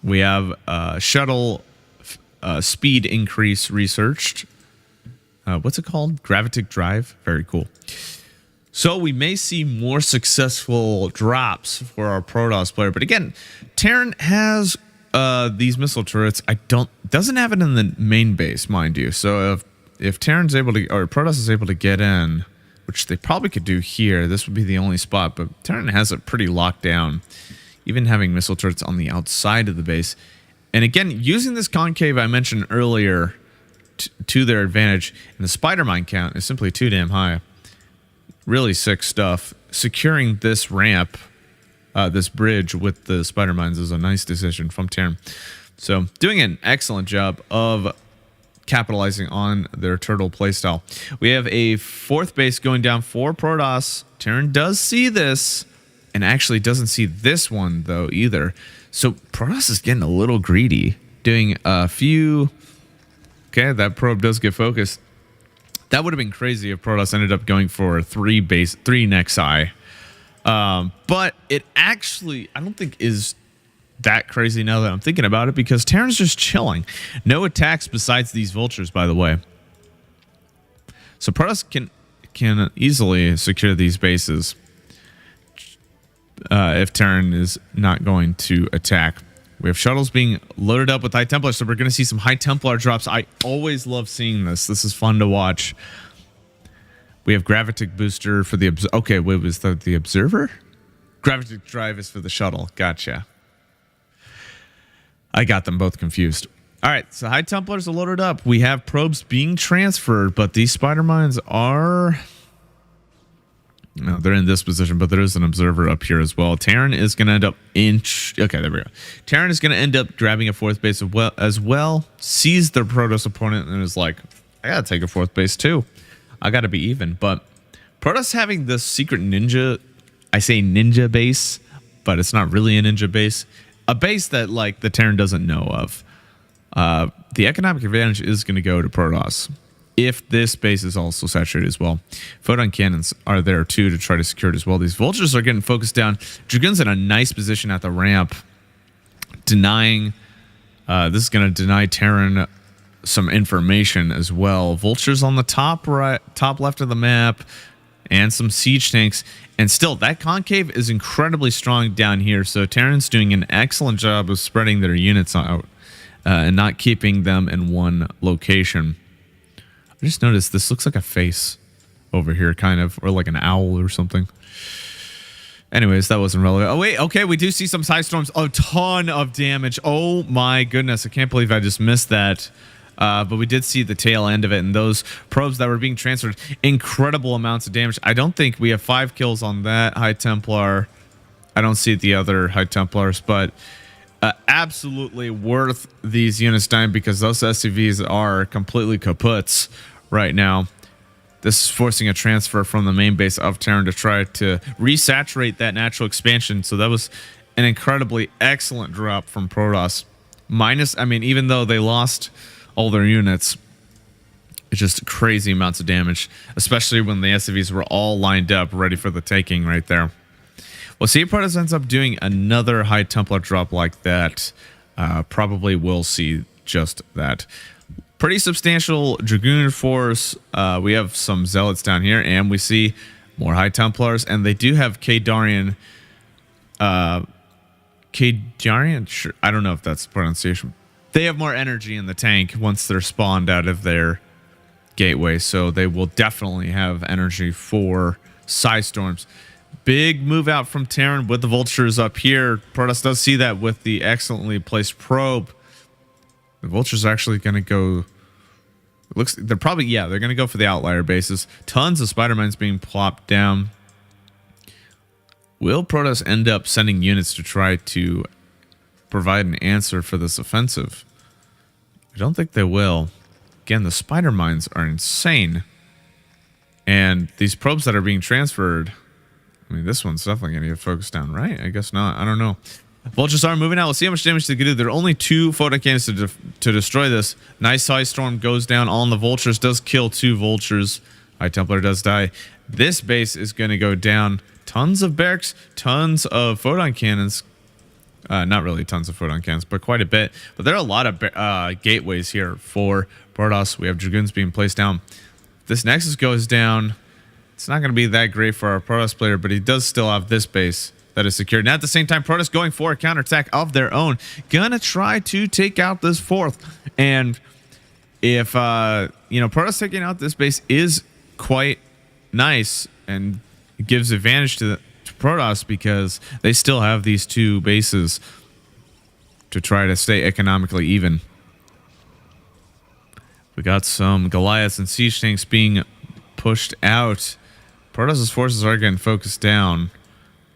We have shuttle speed increase researched. What's it called? Gravitic drive. Very cool. So we may see more successful drops for our Protoss player, but again, Terran has these missile turrets. Doesn't have it in the main base, mind you. So if Terran's able to, or Protoss is able to get in, which they probably could do here, this would be the only spot, but Terran has it pretty locked down, even having missile turrets on the outside of the base. And again, using this concave I mentioned earlier to their advantage, and the spider mine count is simply too damn high. Really sick stuff. Securing this ramp, this bridge with the spider mines is a nice decision from Terran. So doing an excellent job of capitalizing on their turtle playstyle. We have a 4th base going down for Protoss. Terran does see this, and actually doesn't see this one, though, either. So Protoss is getting a little greedy, doing a few... Okay, that probe does get focused. That would have been crazy if Protoss ended up going for 3 Nexi. But it actually, I don't think is that crazy now that I'm thinking about it, because Terran's just chilling. No attacks besides these vultures, by the way. So Protoss can easily secure these bases if Terran is not going to attack. We have shuttles being loaded up with High Templar, so we're going to see some High Templar drops. I always love seeing this. This is fun to watch. We have Gravitic Booster for the... Okay, wait, was that the Observer? Gravitic Drive is for the shuttle. Gotcha. I got them both confused. All right, so High Templars are loaded up. We have probes being transferred, but these Spider Mines are... No, they're in this position, but there is an observer up here as well. Terran is going to end up okay, there we go. Terran is going to end up grabbing a 4th base as well. Sees their Protoss opponent and is like, I got to take a 4th base too. I got to be even. But Protoss having this secret ninja, I say ninja base, but it's not really a ninja base. A base that like the Terran doesn't know of. The economic advantage is going to go to Protoss. If this base is also saturated as well. Photon cannons are there too to try to secure it as well. These vultures are getting focused down. Dragoon's in a nice position at the ramp, denying... this is going to deny Terran some information as well. Vultures on the top left of the map, and some siege tanks. And still, that concave is incredibly strong down here. So Terran's doing an excellent job of spreading their units out and not keeping them in one location. I just noticed this looks like a face over here, kind of, or like an owl or something. Anyways, that wasn't relevant. Oh, wait, okay, we do see some side storms. A ton of damage. Oh, my goodness. I can't believe I just missed that. But we did see the tail end of it, and those probes that were being transferred, incredible amounts of damage. I don't think we have 5 kills on that High Templar. I don't see the other High Templars, but... absolutely worth these units dying, because those SCVs are completely kaputs right now. This is forcing a transfer from the main base of Terran to try to resaturate that natural expansion. So that was an incredibly excellent drop from Protoss. I mean, even though they lost all their units, it's just crazy amounts of damage, especially when the SCVs were all lined up ready for the taking right there. Well, see if Protoss ends up doing another High Templar drop like that. Probably will see just that. Pretty substantial Dragoon force. We have some Zealots down here, and we see more High Templars, and they do have Kadarian. Kadarian? Sure, I don't know if that's the pronunciation. They have more energy in the tank once they're spawned out of their gateway, so they will definitely have energy for Psy Storms. Big move out from Terran with the vultures up here. Protoss does see that with the excellently placed probe. The vultures are actually going to go... they're probably... Yeah, they're going to go for the outlier bases. Tons of spider mines being plopped down. Will Protoss end up sending units to try to provide an answer for this offensive? I don't think they will. Again, the spider mines are insane. And these probes that are being transferred... I mean, this one's definitely going to get focused down, right? I guess not. I don't know. Vultures are moving out. We'll see how much damage they can do. There are only 2 photon cannons to destroy this. Nice High Storm goes down on the vultures. Does kill 2 vultures. High Templar does die. This base is going to go down. Tons of barracks. Tons of photon cannons. Not really tons of photon cannons, but quite a bit. But there are a lot of gateways here for Protoss. We have Dragoons being placed down. This Nexus goes down. It's not going to be that great for our Protoss player, but he does still have this base that is secured. And at the same time, Protoss going for a counterattack of their own. Gonna try to take out this 4th. And if, Protoss taking out this base is quite nice and gives advantage to Protoss, because they still have these 2 bases to try to stay economically even. We got some Goliaths and Siege Tanks being pushed out. Protoss's forces are getting focused down,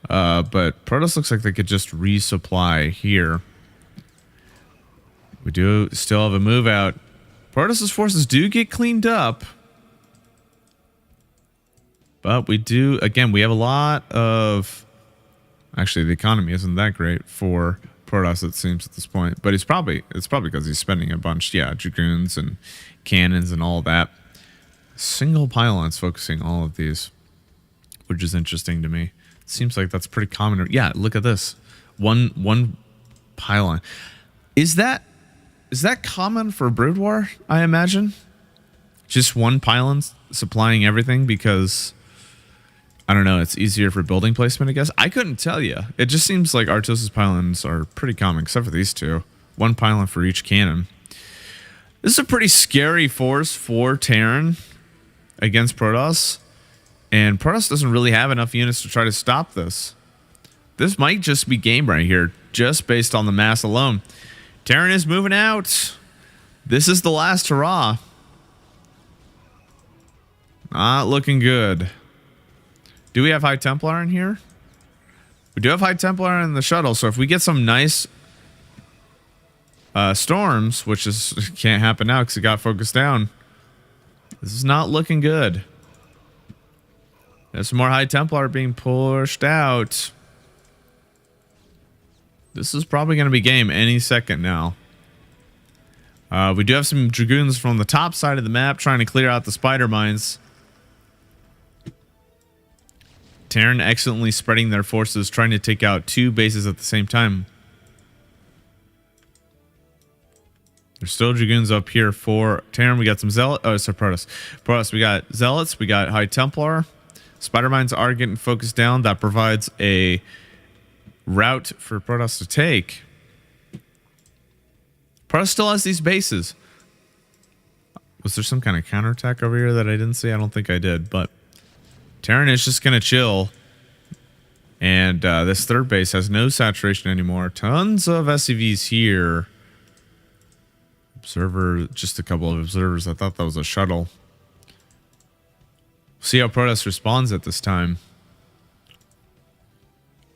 but Protoss looks like they could just resupply here. We do still have a move out. Protoss' forces do get cleaned up. But we do, again, we have a lot of... Actually, the economy isn't that great for Protoss, it seems, at this point. But it's probably because he's spending a bunch. Yeah, Dragoons and cannons and all that. Single pylons focusing all of these, which is interesting to me. It seems like that's pretty common. Yeah, look at this. One pylon. Is that common for Brood War, I imagine? Just one pylon supplying everything because... I don't know, it's easier for building placement, I guess. I couldn't tell you. It just seems like Artosis pylons are pretty common, except for these two. One pylon for each cannon. This is a pretty scary force for Terran against Protoss. And Protoss doesn't really have enough units to try to stop this. This might just be game right here, just based on the mass alone. Terran is moving out. This is the last hurrah. Not looking good. Do we have High Templar in here? We do have High Templar in the shuttle, so if we get some nice storms, which is can't happen now because it got focused down, this is not looking good. There's some more High Templar being pushed out. This is probably going to be game any second now. We do have some Dragoons from the top side of the map trying to clear out the spider mines. Terran excellently spreading their forces, trying to take out two bases at the same time. There's still Dragoons up here for Terran. We got some Zealots. Oh, sorry, Protoss. Protoss, we got Zealots. We got High Templar. Spider Mines are getting focused down. That provides a route for Protoss to take. Protoss still has these bases. Was there some kind of counterattack over here that I didn't see? I don't think I did, but Terran is just going to chill. And this third base has no saturation anymore. Tons of SCVs here. Observer, just a couple of observers. I thought that was a shuttle. See how Protoss responds at this time.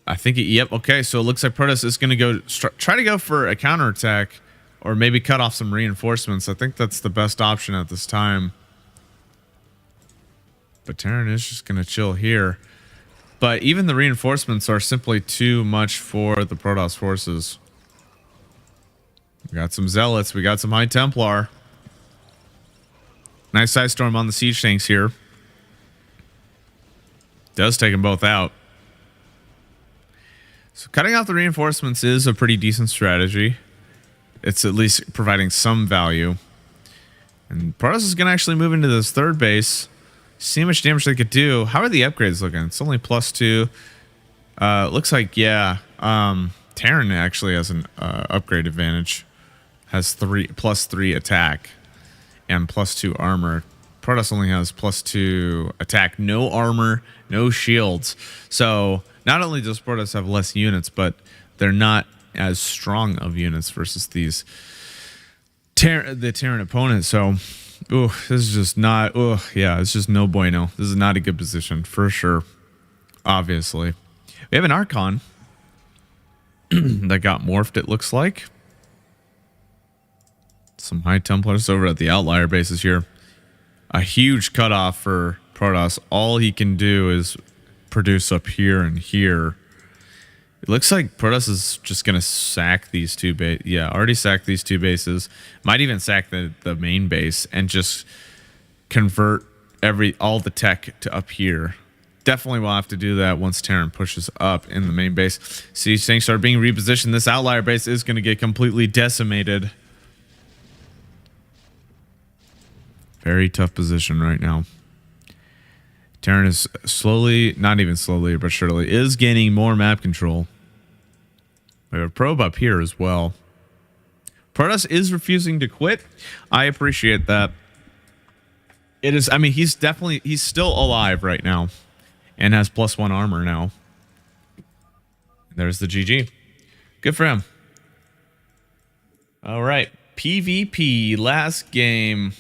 I think yep, okay, so it looks like Protoss is going to go try to go for a counterattack or maybe cut off some reinforcements. I think that's the best option at this time. But Terran is just going to chill here. But even the reinforcements are simply too much for the Protoss forces. We got some Zealots. We got some High Templar. Nice side storm on the siege tanks here. Does take them both out. So cutting off the reinforcements is a pretty decent strategy. It's at least providing some value. And Protoss is going to actually move into this third base. See how much damage they could do. How are the upgrades looking? It's only +2. Looks like, yeah. Terran actually has an upgrade advantage. Has +3 attack and +2 armor. Protoss only has +2 attack, no armor, no shields. So not only does Protoss have less units, but they're not as strong of units versus these the Terran opponents. So, ooh, this is just not. Oh, yeah, it's just no bueno. This is not a good position for sure. Obviously, we have an Archon that got morphed. It looks like some High Templars over at the outlier bases here. A huge cutoff for Protoss. All he can do is produce up here and here. It looks like Protoss is just going to sack these two bases. Yeah, already sacked these two bases. Might even sack the main base and just convert all the tech to up here. Definitely will have to do that once Terran pushes up in the main base. Siege tanks are being repositioned. This outlier base is going to get completely decimated. Very tough position right now. Terran is slowly, not even slowly, but surely, is gaining more map control. We have a probe up here as well. Protoss is refusing to quit. I appreciate that. It is, I mean, he's still alive right now and has +1 armor now. There's the GG. Good for him. All right. PvP, last game.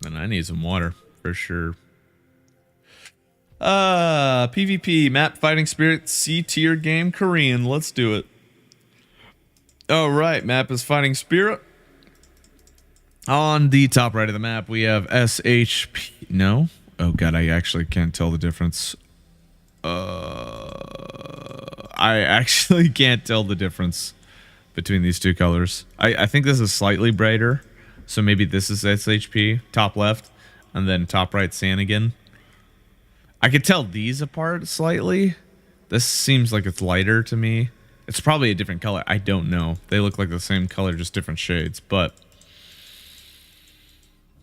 And I need some water for sure. PvP, map fighting spirit, C tier game, Korean. Let's do it. All right, map is Fighting Spirit. On the top right of the map, we have SHP. No? Oh, God, I actually can't tell the difference. I actually can't tell the difference between these two colors. I think this is slightly brighter. So maybe this is SHP, top left, and then top right Sanigan. I could tell these apart slightly. This seems like it's lighter to me. It's probably a different color. I don't know. They look like the same color, just different shades. But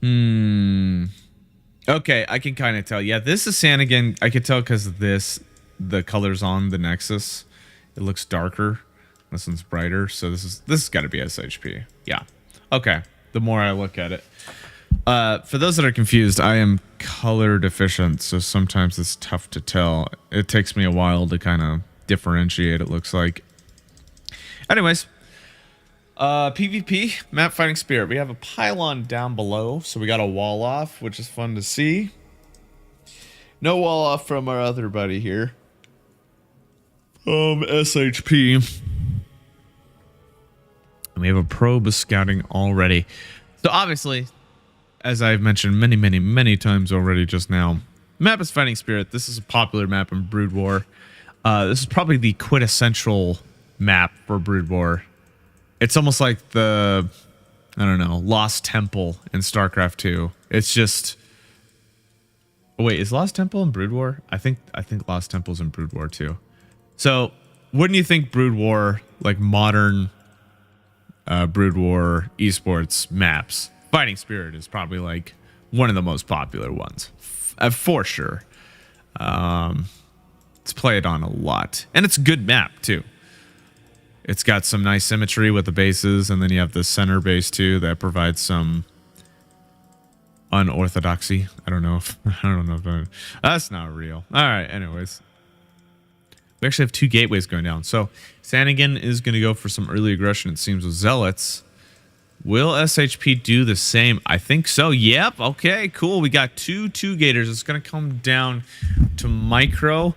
okay, I can kind of tell. Yeah, this is Sanigan. I could tell because the colors on the Nexus, it looks darker. This one's brighter. So this has got to be SHP. Yeah. Okay. The more I look at it. For those that are confused, I am color deficient, so sometimes it's tough to tell. It takes me a while to kind of differentiate, it looks like. Anyways, PvP, map Fighting Spirit. We have a pylon down below, so we got a wall off, which is fun to see. No wall off from our other buddy here. SHP. And we have a probe scouting already. So obviously, as I've mentioned many times already just now, map is Fighting Spirit. This is a popular map in Brood War. This is probably the quintessential map for Brood War. It's almost like the, I don't know, Lost Temple in StarCraft 2. It's just... Oh, wait, is Lost Temple in Brood War? I think Lost Temple's in Brood War too. So, wouldn't you think Brood War, like modern Brood War esports maps, Fighting Spirit is probably like one of the most popular ones, for sure. It's played on a lot, and it's a good map too. It's got some nice symmetry with the bases, and then you have the center base too that provides some unorthodoxy. I don't know if that's not real. All right, anyways. We actually have two gateways going down. So Sanigan is going to go for some early aggression, it seems, with Zealots. Will SHP do the same? I think so. Yep. Okay, cool. We got two gators. It's going to come down to micro.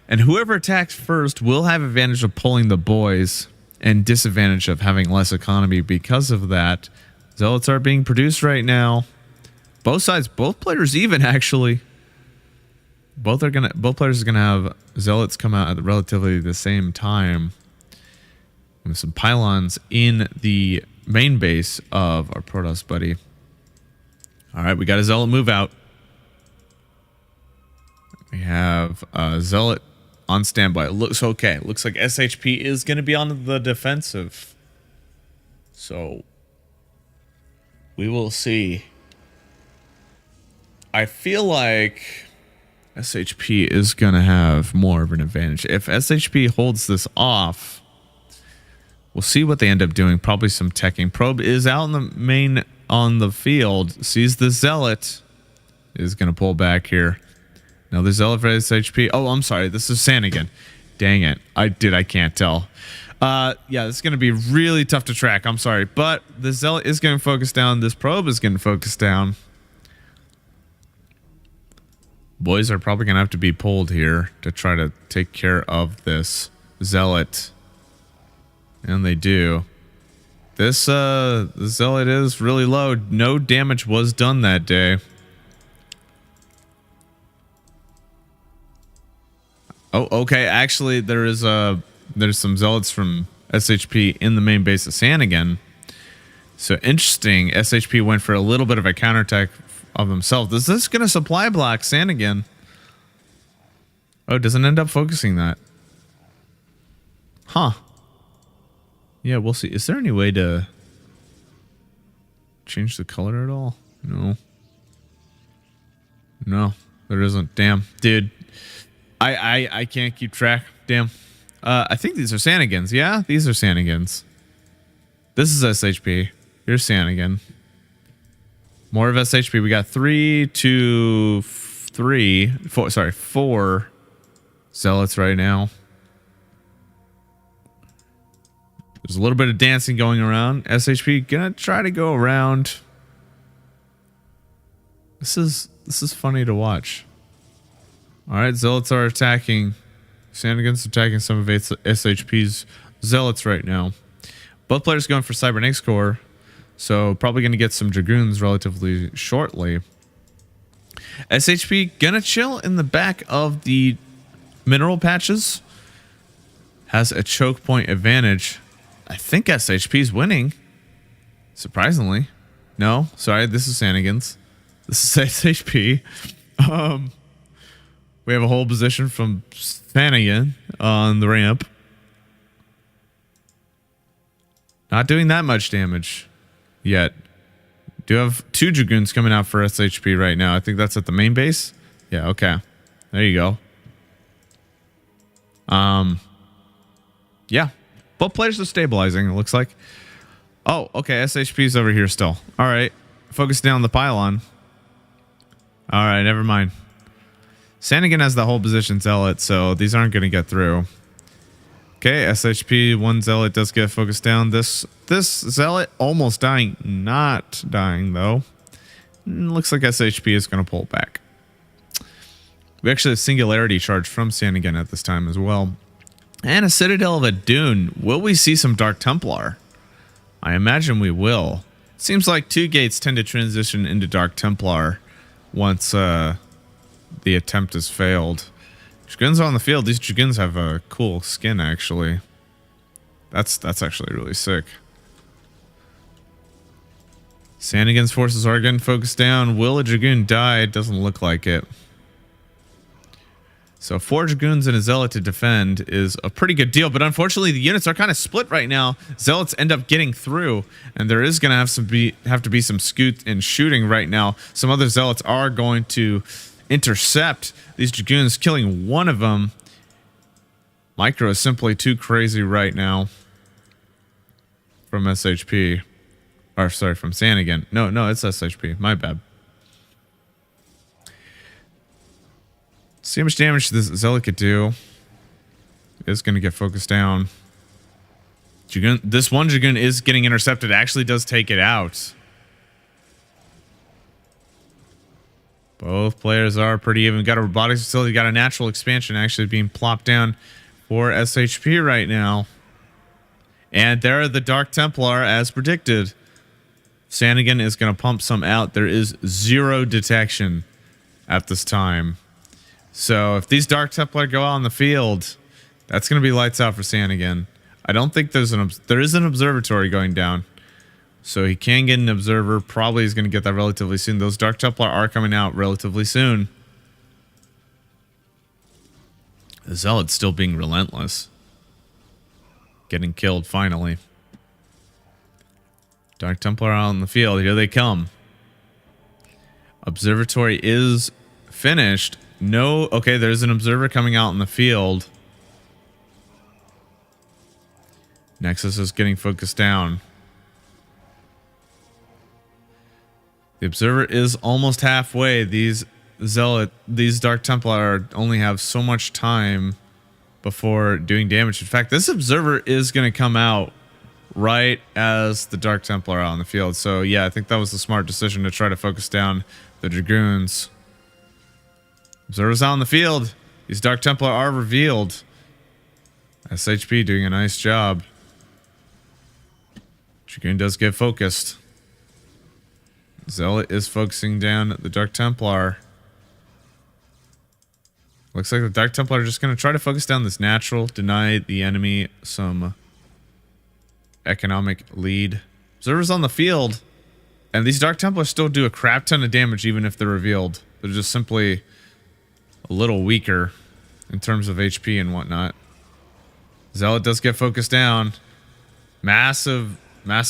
And whoever attacks first will have advantage of pulling the boys and disadvantage of having less economy because of that. Zealots are being produced right now. Both sides, both players even, actually. Both players are gonna have Zealots come out at relatively the same time. With some pylons in the main base of our Protoss buddy. Alright, we got a Zealot move out. We have a Zealot on standby. It looks okay. Looks like SHP is gonna be on the defensive. So we will see. I feel like SHP is going to have more of an advantage. If SHP holds this off, we'll see what they end up doing. Probably some teching. Probe is out in the on the field. Sees the Zealot. Is going to pull back here. Now the Zealot for SHP. Oh, I'm sorry. This is Sanigan. Dang it. I can't tell. Yeah, this is going to be really tough to track. I'm sorry. But the Zealot is going to focus down. This probe is going to focus down. Boys are probably going to have to be pulled here to try to take care of this Zealot. And they do. This the Zealot is really low. No damage was done that day. Oh, okay. Actually, there's some Zealots from SHP in the main base of Sanigan. So interesting. SHP went for a little bit of a counterattack of himself. Is this going to supply block Sanigan? Oh, it doesn't end up focusing that. Huh. Yeah, we'll see. Is there any way to change the color at all? No. No, there isn't. Damn. Dude. I can't keep track. Damn. I think these are Sanigans. Yeah, these are Sanigans. This is SHP. Here's Sanigan. More of SHP. We got 4 Zealots right now. There's a little bit of dancing going around. SHP gonna try to go around. This is funny to watch. Alright, Zealots are attacking. Sanigan's attacking some of SHP's Zealots right now. Both players going for Cybernetics Core, so probably going to get some Dragoons relatively shortly. SHP gonna chill in the back of the mineral patches. Has a choke point advantage. I think SHP's winning. Surprisingly. No, sorry, this is Sanigans. This is SHP. We have a whole position from Sanigan on the ramp. Not doing that much damage yet. Do have 2 Dragoons coming out for SHP right now. I think that's at the main base. Yeah, okay. There you go. Yeah. Both players are stabilizing, it looks like. Oh, okay. SHP's over here still. All right. Focus down the pylon. All right, never mind. Sanigan has the whole position zealot, so these aren't going to get through. Okay, SHP, 1 zealot does get focused down. This zealot almost dying. Not dying, though. Looks like SHP is going to pull back. We actually have Singularity charge from Sanigan at this time as well. And a Citadel of a Dune. Will we see some Dark Templar? I imagine we will. Seems like 2 gates tend to transition into Dark Templar once the attempt has failed. Dragoons on the field. These Dragoons have a cool skin, actually. That's actually really sick. Sanigan's forces are getting focused down. Will a Dragoon die? It doesn't look like it. So 4 Dragoons and a Zealot to defend is a pretty good deal, but unfortunately the units are kind of split right now. Zealots end up getting through, and there is going to have to be some scoot and shooting right now. Some other Zealots are going to intercept these Dragoons, killing one of them. Micro is simply too crazy right now from SHP. Or, sorry, from Sanigan. No, it's SHP. My bad. See how much damage this Zealot could do. It's going to get focused down. Dragoon, this one Dragoon is getting intercepted. Actually does take it out. Both players are pretty even. Got a robotics facility. Got a natural expansion actually being plopped down for SHP right now. And there are the Dark Templar as predicted. Sanigan is going to pump some out. There is 0 detection at this time. So if these Dark Templar go out on the field, that's going to be lights out for Sanigan. I don't think there is an observatory going down. So he can get an observer. Probably is going to get that relatively soon. Those Dark Templar are coming out relatively soon. The Zealot's still being relentless. Getting killed finally. Dark Templar out in the field. Here they come. Observatory is finished. No, okay, there's an observer coming out in the field. Nexus is getting focused down. The observer is almost halfway. These Dark Templar only have so much time before doing damage. In fact, this observer is going to come out right as the Dark Templar are on the field. So yeah, I think that was the smart decision to try to focus down the Dragoons. Observers out in the field. These Dark Templar are revealed. SHP doing a nice job. Dragoon does get focused. Zealot is focusing down the Dark Templar. Looks like the Dark Templar are just going to try to focus down this natural, deny the enemy some economic lead. Observers on the field. And these Dark Templars still do a crap ton of damage even if they're revealed. They're just simply a little weaker in terms of HP and whatnot. Zealot does get focused down. Massive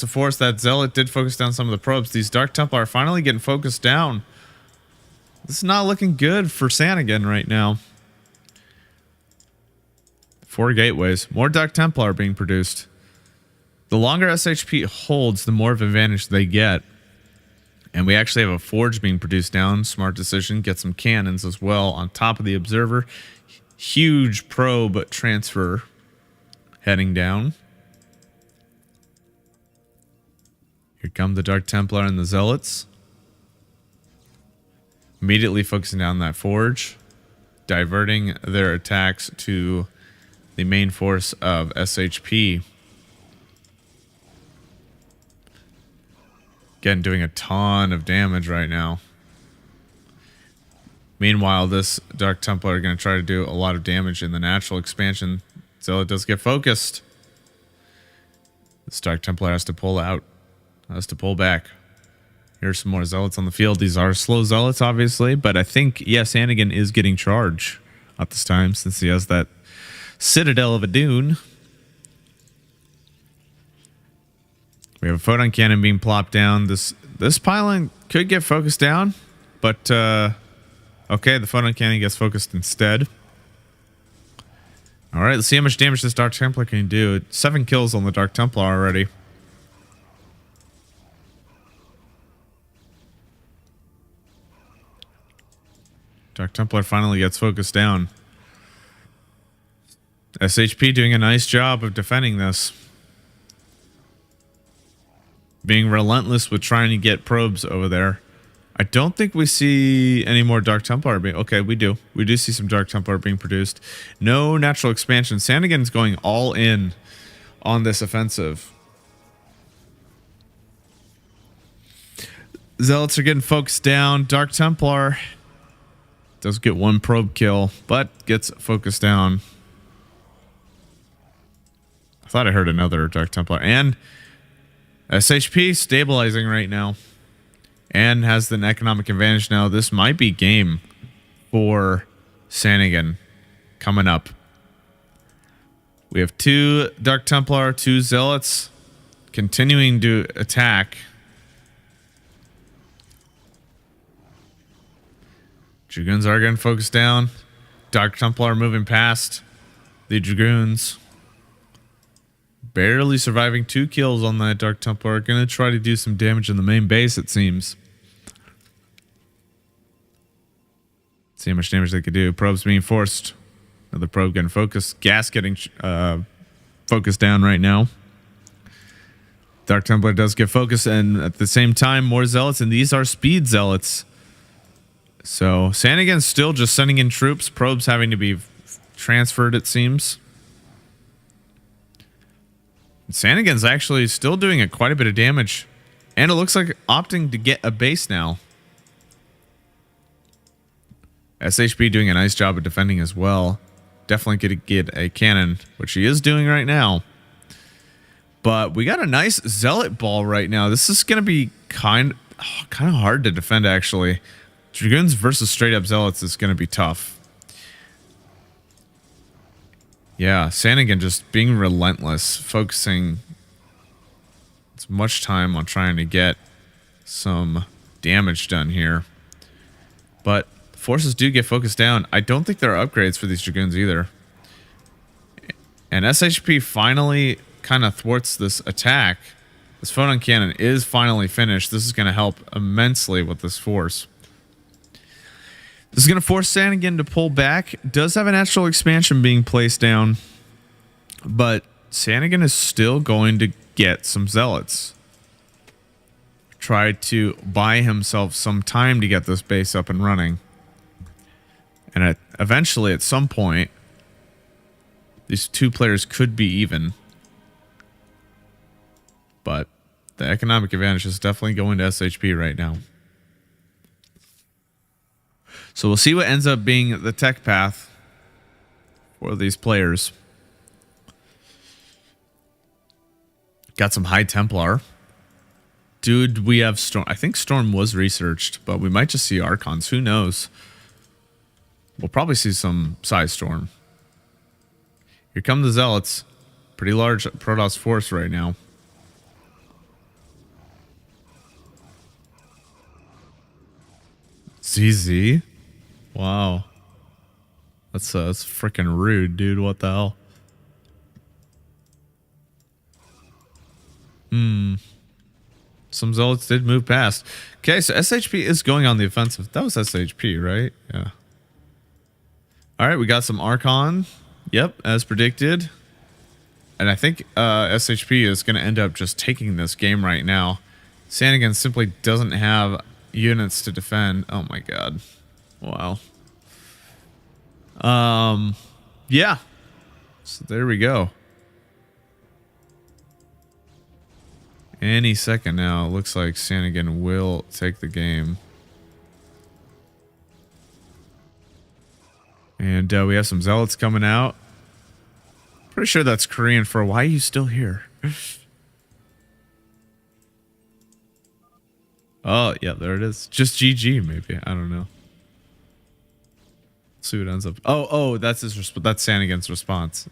force. That Zealot did focus down some of the probes. These Dark Templar are finally getting focused down. This is not looking good for Sanigan right now. 4 gateways. More Dark Templar are being produced. The longer SHP holds, the more of an advantage they get. And we actually have a forge being produced down. Smart decision. Get some cannons as well on top of the observer. Huge probe transfer heading down. Here come the Dark Templar and the Zealots. Immediately focusing down that forge. Diverting their attacks to the main force of SHP. Again, doing a ton of damage right now. Meanwhile, this Dark Templar are going to try to do a lot of damage in the natural expansion. Zealot does get focused. This Dark Templar has to pull out. Has to pull back. Here's some more Zealots on the field. These are slow Zealots, obviously. But I think, yes, Hannigan is getting charge at this time since he has that Citadel of a Dune. We have a photon cannon being plopped down. This pylon could get focused down, but okay, the photon cannon gets focused instead. All right, let's see how much damage this Dark Templar can do. 7 kills on the Dark Templar already. Dark Templar finally gets focused down. SHP doing a nice job of defending this. Being relentless with trying to get probes over there. I don't think we see any more Dark Templar being... Okay, we do. We do see some Dark Templar being produced. No natural expansion. Sandigan's going all in on this offensive. Zealots are getting focused down. Dark Templar does get 1 probe kill, but gets focused down. I thought I heard another Dark Templar. And SHP stabilizing right now. And has an economic advantage now. This might be game for Sandigan coming up. We have 2 Dark Templar, 2 Zealots continuing to attack. Dragoons are getting focused down. Dark Templar moving past the Dragoons. Barely surviving 2 kills on that Dark Templar. Gonna try to do some damage in the main base, it seems. See how much damage they could do. Probes being forced. Another probe getting focused. Gas getting focused down right now. Dark Templar does get focused, and at the same time, more Zealots, and these are speed Zealots. So, Sandigan's still just sending in troops. Probes having to be transferred, it seems. Sandigan's actually still doing quite a bit of damage. And it looks like opting to get a base now. SHB doing a nice job of defending as well. Definitely going to get a cannon, which he is doing right now. But we got a nice Zealot ball right now. This is going to be kind of hard to defend, actually. Dragoons versus straight up Zealots is going to be tough. Yeah, Sandigan just being relentless, focusing as much time on trying to get some damage done here. But forces do get focused down. I don't think there are upgrades for these Dragoons either. And SHP finally kind of thwarts this attack. This photon cannon is finally finished. This is going to help immensely with this force. This is going to force Sandigan to pull back. Does have a natural expansion being placed down. But Sandigan is still going to get some Zealots. Try to buy himself some time to get this base up and running. And eventually, at some point, these 2 players could be even. But the economic advantage is definitely going to SHP right now. So we'll see what ends up being the tech path for these players. Got some High Templar. Dude, we have Storm. I think Storm was researched, but we might just see Archons. Who knows? We'll probably see some Psy Storm. Here come the Zealots. Pretty large Protoss force right now. ZZ? Wow. That's freaking rude, dude. What the hell? Some Zealots did move past. Okay, so SHP is going on the offensive. That was SHP, right? Yeah. All right, we got some Archon. Yep, as predicted. And I think SHP is going to end up just taking this game right now. Sandigan simply doesn't have units to defend. Oh my god. Wow. Yeah. So there we go. Any second now, it looks like Sanigan will take the game. And we have some zealots coming out. Pretty sure that's Korean for why are you still here? Oh, yeah, there it is. Just GG, maybe. I don't know. See what ends up. Oh, that's that's Sanigan's response.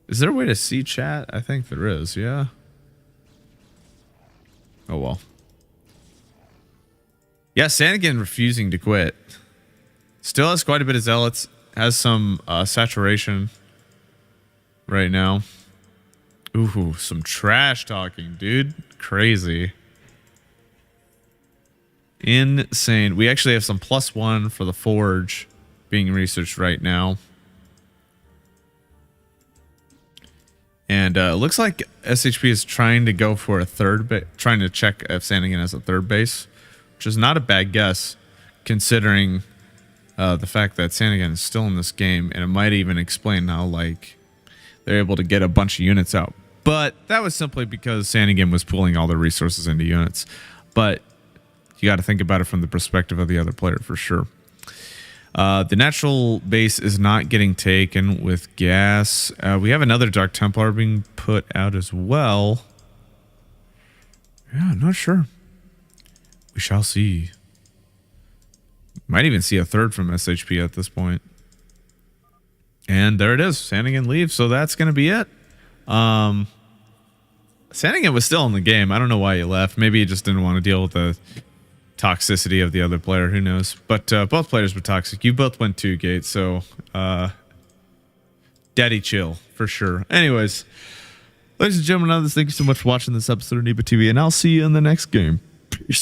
Is there a way to see chat? I think there is, yeah. Oh, well. Yeah, Sanigan refusing to quit. Still has quite a bit of zealots. Has some saturation right now. Ooh, some trash talking, dude. Crazy. Insane. We actually have some +1 for the forge being researched right now. And it looks like SHP is trying to go for a third base, trying to check if Sanigan has a third base, which is not a bad guess considering the fact that Sanigan is still in this game, and it might even explain how like they're able to get a bunch of units out. But that was simply because Sanigan was pooling all their resources into units. But you got to think about it from the perspective of the other player for sure. The natural base is not getting taken with gas. We have another Dark Templar being put out as well. Yeah, not sure. We shall see. Might even see a third from SHP at this point. And there it is. Sanigan leaves, so that's going to be it. Sanigan was still in the game. I don't know why he left. Maybe he just didn't want to deal with the toxicity of the other player. Who knows? But both players were toxic. You both went 2 gates, so daddy chill for sure. Anyways, ladies and gentlemen, thank you so much for watching this episode of Nipaa TV, and I'll see you in the next game. Peace.